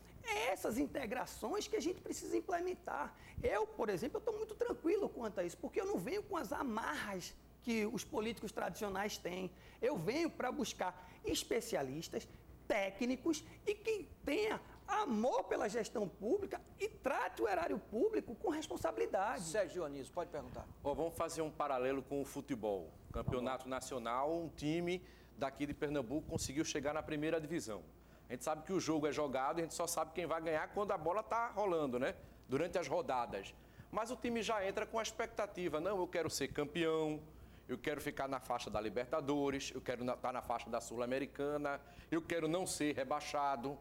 essas integrações que a gente precisa implementar. Eu, por exemplo, estou muito tranquilo quanto a isso, porque eu não venho com as amarras que os políticos tradicionais têm. Eu venho para buscar especialistas, técnicos e que tenha amor pela gestão pública e trate o erário público com responsabilidade. Sérgio Dionísio, pode perguntar. Vamos fazer um paralelo com o futebol. Campeonato Nacional, um time daqui de Pernambuco conseguiu chegar na primeira divisão. A gente sabe que o jogo é jogado e a gente só sabe quem vai ganhar quando a bola está rolando, né? Durante as rodadas. Mas o time já entra com a expectativa, não, eu quero ser campeão, eu quero ficar na faixa da Libertadores, eu quero estar na faixa da Sul-Americana, eu quero não ser rebaixado.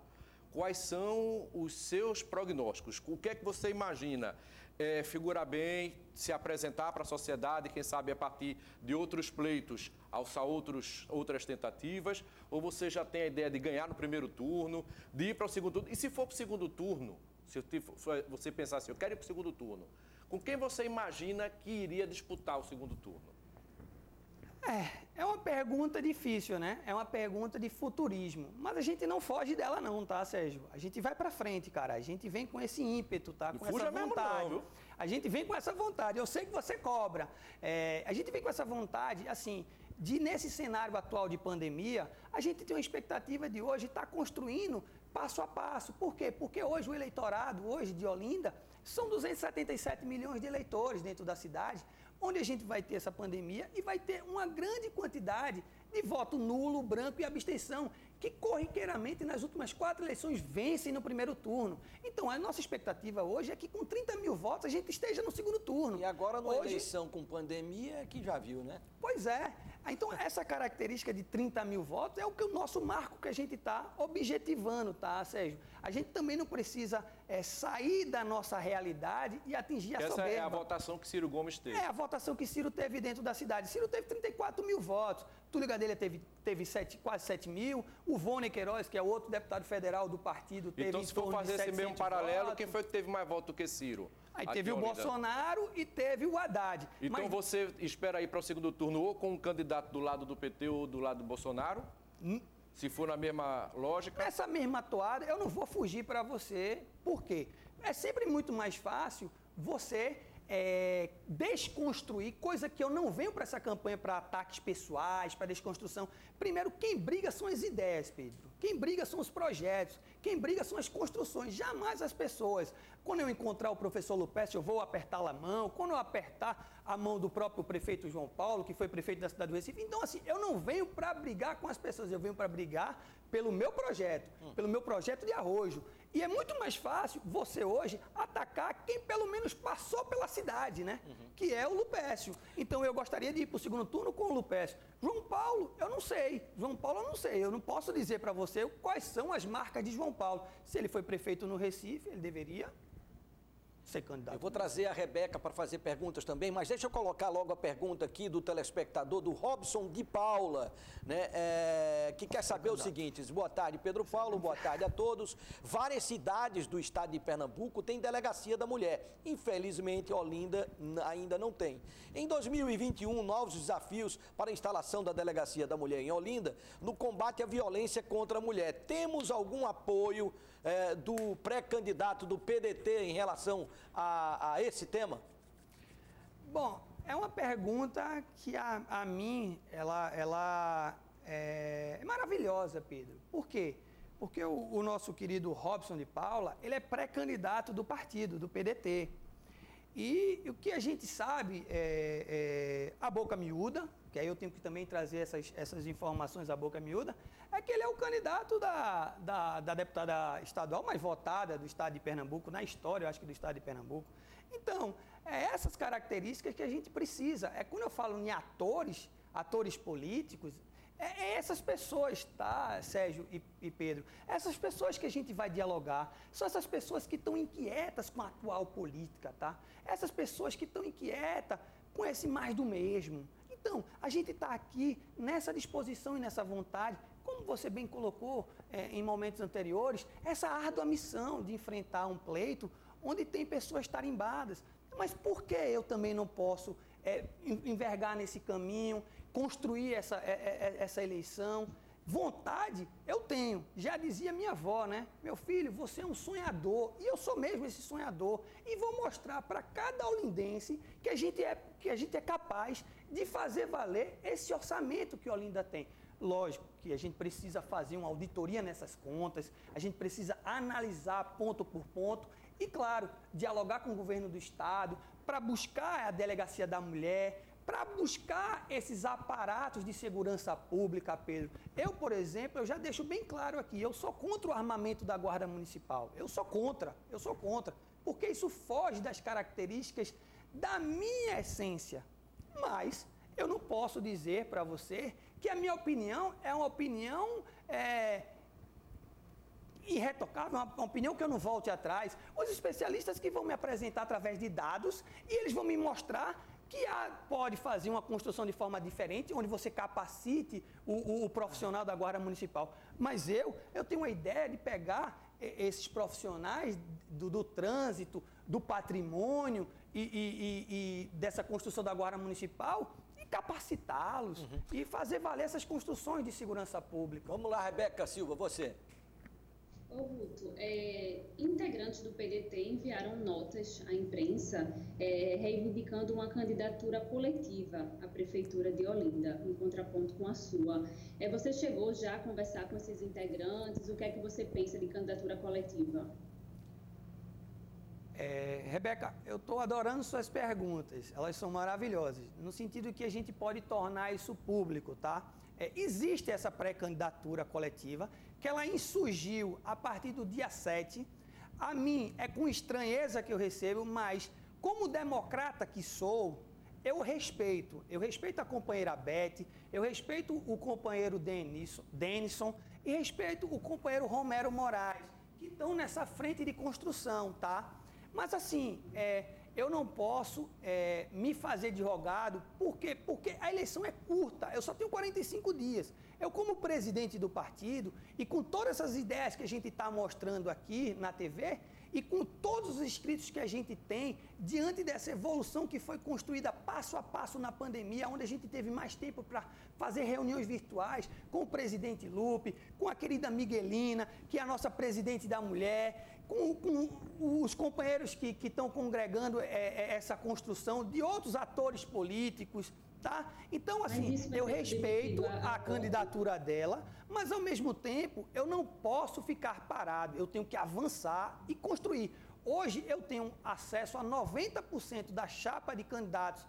Quais são os seus prognósticos? O que é que você imagina? Figurar bem, se apresentar para a sociedade, quem sabe a partir de outros pleitos, alçar outras tentativas? Ou você já tem a ideia de ganhar no primeiro turno, de ir para o segundo turno? E se for para o segundo turno, se você pensar assim, eu quero ir para o segundo turno, com quem você imagina que iria disputar o segundo turno? É uma pergunta difícil, né? É uma pergunta de futurismo. Mas a gente não foge dela não, tá, Sérgio? A gente vai pra frente, cara. A gente vem com esse ímpeto, tá? Com essa vontade. Não, viu? A gente vem com essa vontade. Eu sei que você cobra. A gente vem com essa vontade, assim, de nesse cenário atual de pandemia, a gente tem uma expectativa de hoje estar construindo passo a passo. Por quê? Porque hoje o eleitorado, hoje de Olinda, são 277 milhões de eleitores dentro da cidade, onde a gente vai ter essa pandemia e vai ter uma grande quantidade de voto nulo, branco e abstenção, que corriqueiramente nas últimas 4 eleições vencem no primeiro turno. Então, a nossa expectativa hoje é que com 30 mil votos a gente esteja no segundo turno. E agora, numa eleição com pandemia, que já viu, né? Pois é. Então, essa característica de 30 mil votos é o nosso marco que a gente está objetivando, tá, Sérgio? A gente também não precisa sair da nossa realidade e atingir a soberba. Essa é a votação que Ciro Gomes teve. É a votação que Ciro teve dentro da cidade. Ciro teve 34 mil votos. Túlio Gadelha teve quase 7 mil. O Vônei Queiroz, que é outro deputado federal do partido, teve então, se for fazer esse mesmo paralelo, quem foi que teve mais votos do que Ciro? Aí teve o Bolsonaro e teve o Haddad. Então você espera aí para o segundo turno ou com um candidato do lado do PT ou do lado do Bolsonaro? Se for na mesma lógica? Nessa mesma toada, eu não vou fugir para você. Por quê? É sempre muito mais fácil você desconstruir, coisa que eu não venho para essa campanha para ataques pessoais, para desconstrução. Primeiro, quem briga são as ideias, Pedro. Quem briga são os projetos. Quem briga são as construções, jamais as pessoas. Quando eu encontrar o professor Lupécio, eu vou apertar a mão. Quando eu apertar a mão do próprio prefeito João Paulo, que foi prefeito da cidade do Recife. Então, assim, eu não venho para brigar com as pessoas, eu venho para brigar pelo meu projeto, pelo meu projeto de arrojo. E é muito mais fácil você hoje atacar quem pelo menos passou pela cidade, né? Que é o Lupécio. Então eu gostaria de ir para o segundo turno com o Lupécio. João Paulo, eu não sei. João Paulo, eu não sei. Eu não posso dizer para você quais são as marcas de João Paulo. Se ele foi prefeito no Recife, ele deveria ser candidato. Eu vou trazer a Rebeca para fazer perguntas também, mas deixa eu colocar logo a pergunta aqui do telespectador, do Robson de Paula, né, que quer saber o seguinte. Boa tarde, Pedro Paulo, boa tarde a todos. Várias cidades do estado de Pernambuco têm delegacia da mulher. Infelizmente, Olinda ainda não tem. Em 2021, novos desafios para a instalação da delegacia da mulher em Olinda no combate à violência contra a mulher. Temos algum apoio do pré-candidato do PDT em relação a esse tema? Bom, é uma pergunta que a mim, ela é maravilhosa, Pedro. Por quê? Porque o nosso querido Robson de Paula, ele é pré-candidato do partido, do PDT. E o que a gente sabe a boca miúda, que aí eu tenho que também trazer essas informações à boca miúda, é que ele é o candidato da deputada estadual mais votada do estado de Pernambuco, na história, eu acho que do estado de Pernambuco. Então, essas características que a gente precisa. Quando eu falo em atores políticos, essas pessoas, tá, Sérgio e Pedro? Essas pessoas que a gente vai dialogar, são essas pessoas que estão inquietas com a atual política, tá? Essas pessoas que estão inquietas com esse mais do mesmo. Então, a gente está aqui nessa disposição e nessa vontade, como você bem colocou em momentos anteriores, essa árdua missão de enfrentar um pleito onde tem pessoas tarimbadas. Mas por que eu também não posso envergar nesse caminho, construir essa eleição? Vontade eu tenho, já dizia minha avó, né? Meu filho, você é um sonhador, e eu sou mesmo esse sonhador, e vou mostrar para cada olindense que a gente é capaz de fazer valer esse orçamento que Olinda tem. Lógico que a gente precisa fazer uma auditoria nessas contas, a gente precisa analisar ponto por ponto e, claro, dialogar com o governo do estado para buscar a delegacia da mulher, para buscar esses aparatos de segurança pública, Pedro. Eu, por exemplo, eu já deixo bem claro aqui, eu sou contra o armamento da Guarda Municipal. Eu sou contra, porque isso foge das características da minha essência. Mas eu não posso dizer para você que a minha opinião é uma opinião irretocável, uma opinião que eu não volte atrás. Os especialistas que vão me apresentar através de dados e eles vão me mostrar que pode fazer uma construção de forma diferente, onde você capacite o profissional da Guarda Municipal. Mas eu tenho uma ideia de pegar esses profissionais do trânsito, do patrimônio e dessa construção da Guarda Municipal e capacitá-los e fazer valer essas construções de segurança pública. Vamos lá, Rebeca Silva, você. Ô, Guto, integrantes do PDT enviaram notas à imprensa reivindicando uma candidatura coletiva à Prefeitura de Olinda, em contraponto com a sua. Você chegou já a conversar com esses integrantes? O que é que você pensa de candidatura coletiva? Rebeca, eu estou adorando suas perguntas, elas são maravilhosas, no sentido que a gente pode tornar isso público, tá? Existe essa pré-candidatura coletiva, que ela insurgiu a partir do dia 7. A mim, é com estranheza que eu recebo, mas como democrata que sou, eu respeito a companheira Beth, eu respeito o companheiro Denison e respeito o companheiro Romero Moraes, que estão nessa frente de construção, tá? Mas assim, eu não posso me fazer de rogado, porque a eleição é curta, eu só tenho 45 dias. Eu, como presidente do partido, e com todas essas ideias que a gente está mostrando aqui na TV, e com todos os inscritos que a gente tem, diante dessa evolução que foi construída passo a passo na pandemia, onde a gente teve mais tempo para fazer reuniões virtuais com o presidente Lupe, com a querida Miguelina, que é a nossa presidente da mulher, com os companheiros que estão congregando essa construção de outros atores políticos, tá? Então, assim, eu respeito a candidatura dela, mas, ao mesmo tempo, eu não posso ficar parado, eu tenho que avançar e construir. Hoje, eu tenho acesso a 90% da chapa de candidatos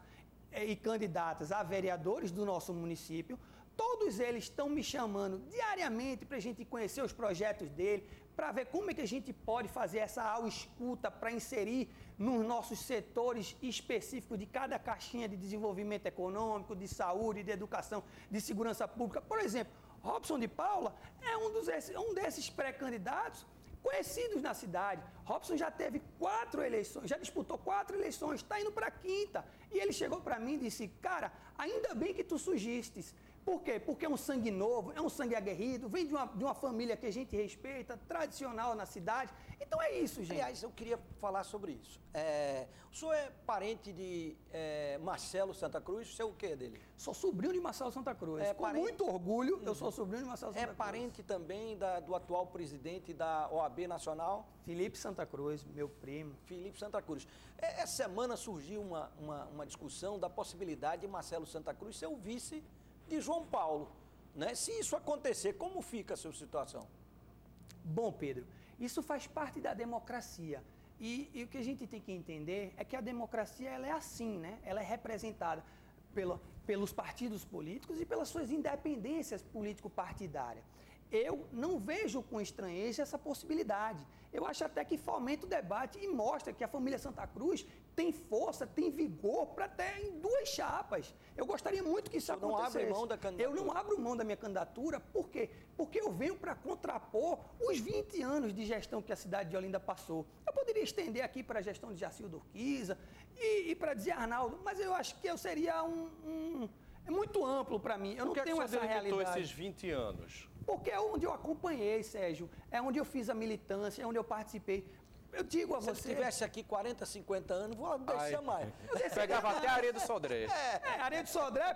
e candidatas a vereadores do nosso município. Todos eles estão me chamando diariamente para a gente conhecer os projetos dele, para ver como é que a gente pode fazer essa escuta para inserir nos nossos setores específicos de cada caixinha de desenvolvimento econômico, de saúde, de educação, de segurança pública. Por exemplo, Robson de Paula é um desses pré-candidatos conhecidos na cidade. Robson já teve 4 eleições, já disputou 4 eleições, está indo para a 5ª. E ele chegou para mim e disse, cara, ainda bem que tu surgistes. Por quê? Porque é um sangue novo, é um sangue aguerrido, vem de uma família que a gente respeita, tradicional na cidade. Então é isso, gente. Aliás, eu queria falar sobre isso. O senhor é parente de Marcelo Santa Cruz? Você é o quê dele? Sou sobrinho de Marcelo Santa Cruz. Com muito orgulho, eu sou sobrinho de Marcelo Santa Cruz. É parente também do atual presidente da OAB Nacional? Felipe Santa Cruz, meu primo. Felipe Santa Cruz. Essa semana surgiu uma discussão da possibilidade de Marcelo Santa Cruz ser o vice de João Paulo, né? Se isso acontecer, como fica a sua situação? Bom, Pedro, isso faz parte da democracia. E o que a gente tem que entender é que a democracia ela é assim, né? Ela é representada pelos partidos políticos e pelas suas independências político-partidárias. Eu não vejo com estranheza essa possibilidade. Eu acho até que fomenta o debate e mostra que a família Santa Cruz tem força, tem vigor para ter em 2 chapas. Eu gostaria muito que isso acontecesse. Não abre mão da candidatura? Eu não abro mão da minha candidatura, por quê? Porque eu venho para contrapor os 20 anos de gestão que a cidade de Olinda passou. Eu poderia estender aqui para a gestão de Jacildo Urquiza e para dizer Arnaldo, mas eu acho que eu seria é muito amplo para mim. Eu não tenho essa realidade. Por que esses 20 anos? Porque é onde eu acompanhei, Sérgio. É onde eu fiz a militância, é onde eu participei. Eu digo a você... Se eu estivesse aqui 40, 50 anos, vou deixar mais. Pegava até a Areia do Sodré. Areia do Sodré,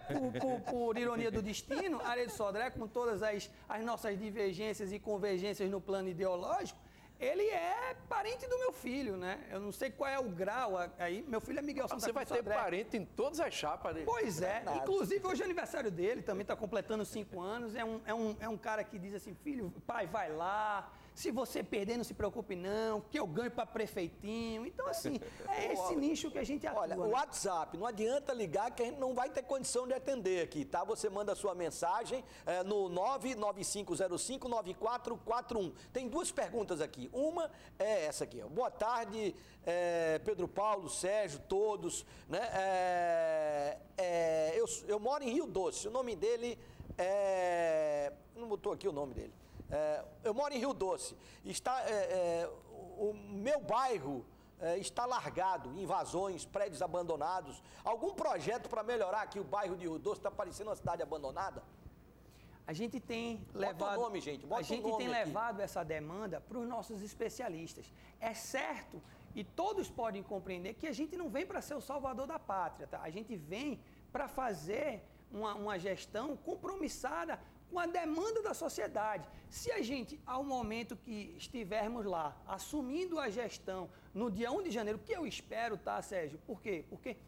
por ironia do destino, Areia do Sodré, com todas as nossas divergências e convergências no plano ideológico, ele é parente do meu filho, né? Eu não sei qual é o grau aí. Meu filho é Miguel Santa Cruz. Você vai ter parente em todas as chapas dele. Pois é. Inclusive, hoje é aniversário dele, também está completando 5 anos. É um cara que diz assim, filho, pai, vai lá. Se você perder, não se preocupe não, que eu ganho para prefeitinho. Então, assim, é esse nicho que a gente atua. Olha, o WhatsApp, não adianta ligar que a gente não vai ter condição de atender aqui, tá? Você manda a sua mensagem no 995059441. Tem 2 perguntas aqui. Uma é essa aqui, ó. Boa tarde, Pedro Paulo, Sérgio, todos. Né? Eu moro em Rio Doce, o nome dele não botou aqui o nome dele. Eu moro em Rio Doce. O meu bairro está largado, invasões, prédios abandonados. Algum projeto para melhorar aqui o bairro de Rio Doce? Está parecendo uma cidade abandonada? A gente tem levado, Bota o nome, gente. Bota a gente o nome tem aqui. levado essa demanda para os nossos especialistas. É certo, e todos podem compreender, que a gente não vem para ser o salvador da pátria, tá? A gente vem para fazer uma gestão compromissada com a demanda da sociedade. Se a gente, ao momento que estivermos lá, assumindo a gestão no dia 1 de janeiro, que eu espero, tá, Sérgio? Por quê? Porque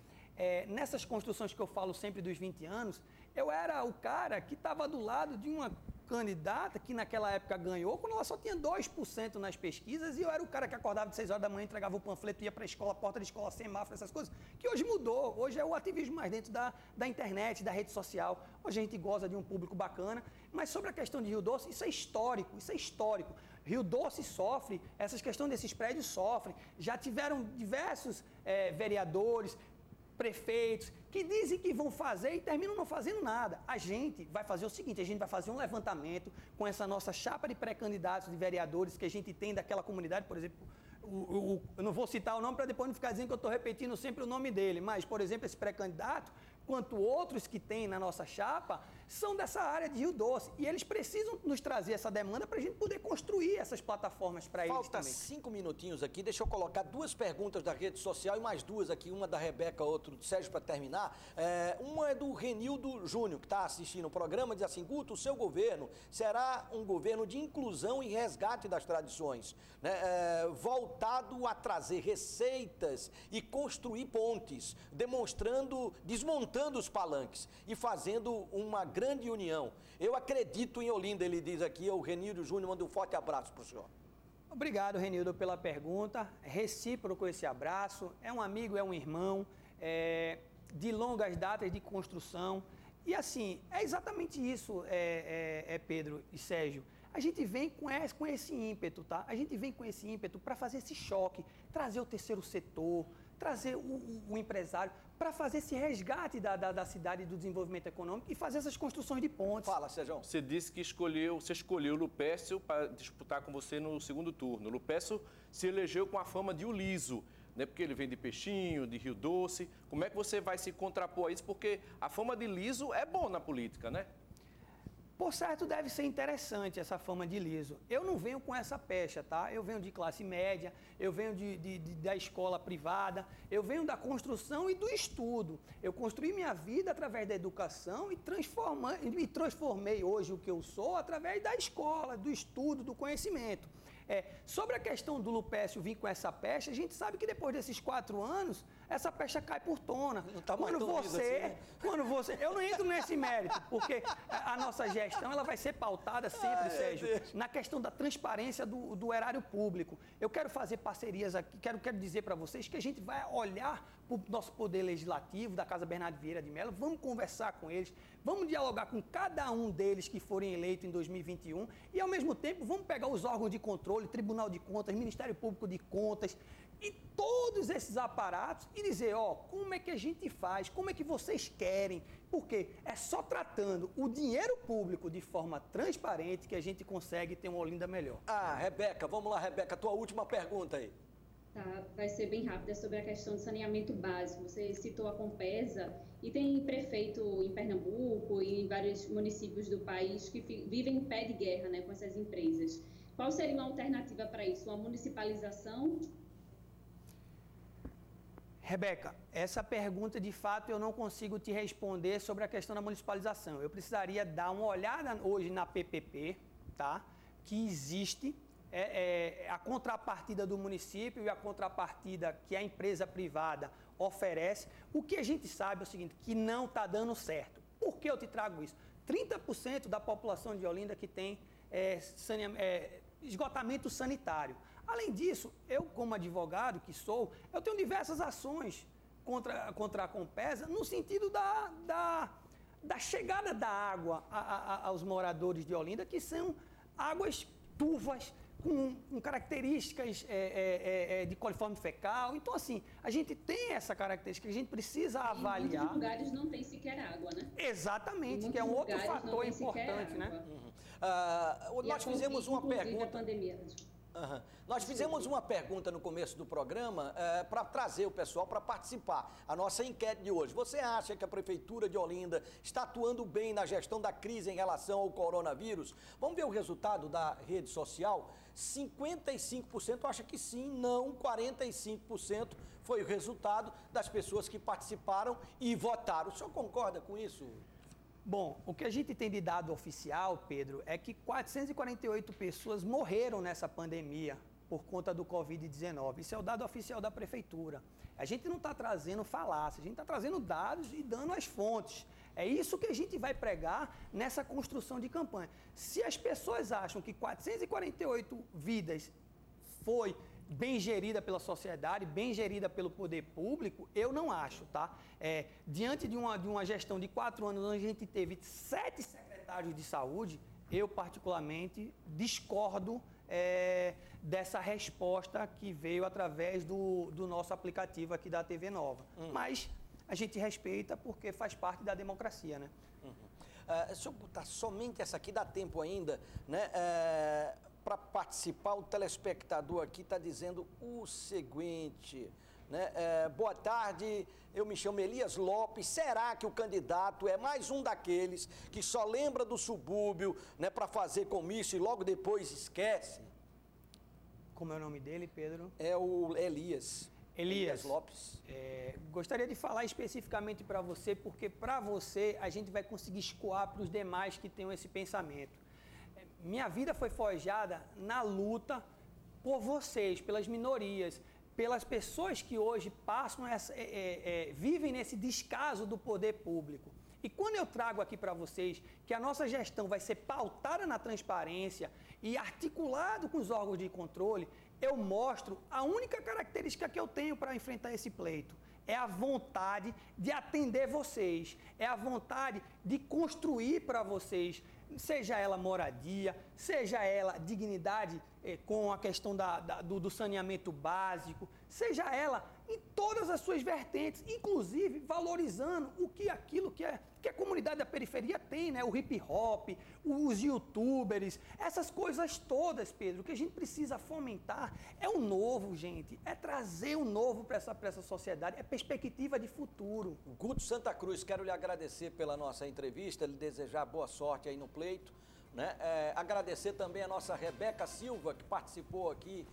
nessas construções que eu falo sempre dos 20 anos, eu era o cara que estava do lado de uma candidata que naquela época ganhou, quando ela só tinha 2% nas pesquisas, e eu era o cara que acordava de 6 horas da manhã, entregava o panfleto, ia para a escola, porta de escola, semáforo, essas coisas, que hoje mudou. Hoje é o ativismo mais dentro da internet, da rede social. Hoje a gente goza de um público bacana, mas sobre a questão de Rio Doce, isso é histórico, isso é histórico. Rio Doce sofre, essas questões desses prédios sofrem. Já tiveram diversos vereadores, prefeitos, que dizem que vão fazer e terminam não fazendo nada. A gente vai fazer o seguinte, a gente vai fazer um levantamento com essa nossa chapa de pré-candidatos de vereadores que a gente tem daquela comunidade, por exemplo, eu não vou citar o nome para depois não ficar dizendo que eu estou repetindo sempre o nome dele, mas, por exemplo, esse pré-candidato, quanto outros que tem na nossa chapa, são dessa área de Rio Doce. E eles precisam nos trazer essa demanda para a gente poder construir essas plataformas para eles também. Falta 5 minutinhos aqui, deixa eu colocar 2 perguntas da rede social e mais 2 aqui, uma da Rebeca, outra do Sérgio para terminar. Uma é do Renildo Júnior, que está assistindo o programa, diz assim: Guto, o seu governo será um governo de inclusão e resgate das tradições, né? Voltado a trazer receitas e construir pontes, desmontando os palanques e fazendo uma grande união. Eu acredito em Olinda, ele diz aqui, o Renildo Júnior manda um forte abraço para o senhor. Obrigado, Renildo, pela pergunta. Recíproco esse abraço. É um amigo, é um irmão, de longas datas de construção. E assim, é exatamente isso, Pedro e Sérgio. A gente vem com esse ímpeto, tá? A gente vem com esse ímpeto para fazer esse choque, trazer o terceiro setor, trazer o empresário, para fazer esse resgate da cidade e do desenvolvimento econômico e fazer essas construções de pontes. Fala, Sérgio. Você disse que você escolheu o Lupécio para disputar com você no segundo turno. O Lupécio se elegeu com a fama de Uliso, né? Porque ele vem de Peixinho, de Rio Doce. Como é que você vai se contrapor a isso? Porque a fama de liso é bom na política, né? Por certo, deve ser interessante essa fama de liso. Eu não venho com essa pecha, tá? Eu venho de classe média, eu venho da escola privada, eu venho da construção e do estudo. Eu construí minha vida através da educação e transformei hoje o que eu sou através da escola, do estudo, do conhecimento. Sobre a questão do Lupécio vir com essa pecha, a gente sabe que depois desses 4 anos, essa pecha cai por tona. Não tá mais tão liso assim, né? Eu não entro nesse mérito, porque a nossa gestão ela vai ser pautada sempre, Sérgio, na questão da transparência do erário público. Eu quero fazer parcerias aqui, quero dizer para vocês que a gente vai olhar para o nosso poder legislativo, da Casa Bernardo Vieira de Mello, vamos conversar com eles, vamos dialogar com cada um deles que forem eleitos em 2021 e, ao mesmo tempo, vamos pegar os órgãos de controle, Tribunal de Contas, Ministério Público de Contas e todos esses aparatos e dizer, como é que a gente faz, como é que vocês querem, porque é só tratando o dinheiro público de forma transparente que a gente consegue ter uma Olinda melhor. Rebeca, vamos lá, Rebeca, tua última pergunta aí. Tá, vai ser bem rápida sobre a questão do saneamento básico. Você citou a Compesa e tem prefeito em Pernambuco e em vários municípios do país que vivem em pé de guerra, né, com essas empresas. Qual seria uma alternativa para isso? Uma municipalização? Rebeca, essa pergunta, de fato, eu não consigo te responder sobre a questão da municipalização. Eu precisaria dar uma olhada hoje na PPP, tá? Que existe a contrapartida do município e a contrapartida que a empresa privada oferece. O que a gente sabe é o seguinte, que não está dando certo. Por que eu te trago isso? 30% da população de Olinda que tem esgotamento sanitário. Além disso, eu como advogado que sou, eu tenho diversas ações contra a Compesa no sentido da chegada da água aos moradores de Olinda, que são águas turvas, com características de coliforme fecal. Então, assim, a gente tem essa característica que a gente precisa avaliar. Em muitos lugares não tem sequer água, né? Exatamente, que é um outro fator importante, né? Nós fizemos uma pergunta. Pandemia. Nós fizemos uma pergunta no começo do programa para trazer o pessoal para participar. A nossa enquete de hoje. Você acha que a Prefeitura de Olinda está atuando bem na gestão da crise em relação ao coronavírus? Vamos ver o resultado da rede social? 55% acha que sim, não, 45% foi o resultado das pessoas que participaram e votaram. O senhor concorda com isso? Bom, o que a gente tem de dado oficial, Pedro, é que 448 pessoas morreram nessa pandemia por conta do Covid-19. Isso é o dado oficial da Prefeitura. A gente não está trazendo falácia, a gente está trazendo dados e dando as fontes. É isso que a gente vai pregar nessa construção de campanha. Se as pessoas acham que 448 vidas foi bem gerida pela sociedade, bem gerida pelo poder público, eu não acho, tá? Diante de uma gestão de 4 anos, onde a gente teve 7 secretários de saúde, eu particularmente discordo dessa resposta que veio através do nosso aplicativo aqui da TV Nova. Mas a gente respeita porque faz parte da democracia, né? Se eu botar somente essa aqui, dá tempo ainda, né? Para participar, o telespectador aqui está dizendo o seguinte, né? Boa tarde, eu me chamo Elias Lopes. Será que o candidato é mais um daqueles que só lembra do subúrbio, né, para fazer comício e logo depois esquece? Como é o nome dele, Pedro? É o Elias. Elias Lopes. Gostaria de falar especificamente para você, porque para você a gente vai conseguir escoar para os demais que tenham esse pensamento. Minha vida foi forjada na luta por vocês, pelas minorias, pelas pessoas que hoje passam vivem nesse descaso do poder público. E quando eu trago aqui para vocês que a nossa gestão vai ser pautada na transparência e articulado com os órgãos de controle, eu mostro a única característica que eu tenho para enfrentar esse pleito. É a vontade de atender vocês, é a vontade de construir para vocês, seja ela moradia, seja ela dignidade com a questão do saneamento básico, seja ela em todas as suas vertentes, inclusive valorizando aquilo que a comunidade da periferia tem, né? O hip hop, os youtubers, essas coisas todas, Pedro. O que a gente precisa fomentar é o novo, gente, é trazer o novo para essa sociedade, é perspectiva de futuro. Guto Santa Cruz, quero lhe agradecer pela nossa entrevista, lhe desejar boa sorte aí no pleito, né? Agradecer também a nossa Rebeca Silva, que participou aqui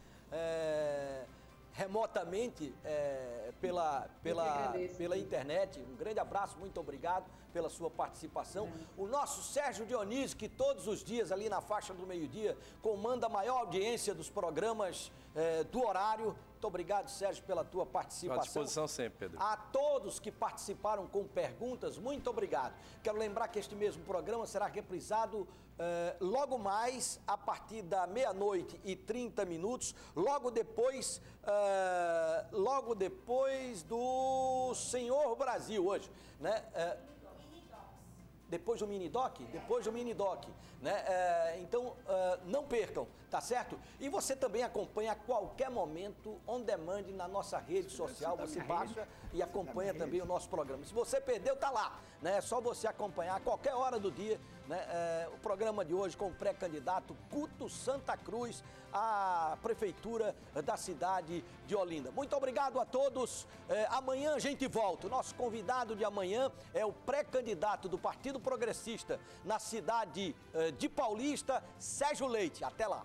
remotamente pela internet. Um grande abraço, muito obrigado pela sua participação. O nosso Sérgio Dionísio, que todos os dias ali na faixa do meio-dia comanda a maior audiência dos programas do horário. Muito obrigado, Sérgio, pela tua participação. À disposição sempre, Pedro. A todos que participaram com perguntas, muito obrigado. Quero lembrar que este mesmo programa será reprisado logo mais a partir da 00h30, logo depois do Senhor Brasil hoje, né? Depois do Minidoc? Depois do Minidoc, né? Então, não percam, tá certo? E você também acompanha a qualquer momento, on demand, na nossa rede social. Você baixa e acompanha também o nosso programa. Se você perdeu, tá lá, né? É só você acompanhar a qualquer hora do dia, né? O programa de hoje com o pré-candidato Guto Santa Cruz à Prefeitura da cidade de Olinda. Muito obrigado a todos. Amanhã a gente volta. O nosso convidado de amanhã é o pré-candidato do Partido Progressista na cidade de Paulista, Sérgio Leite. Até lá.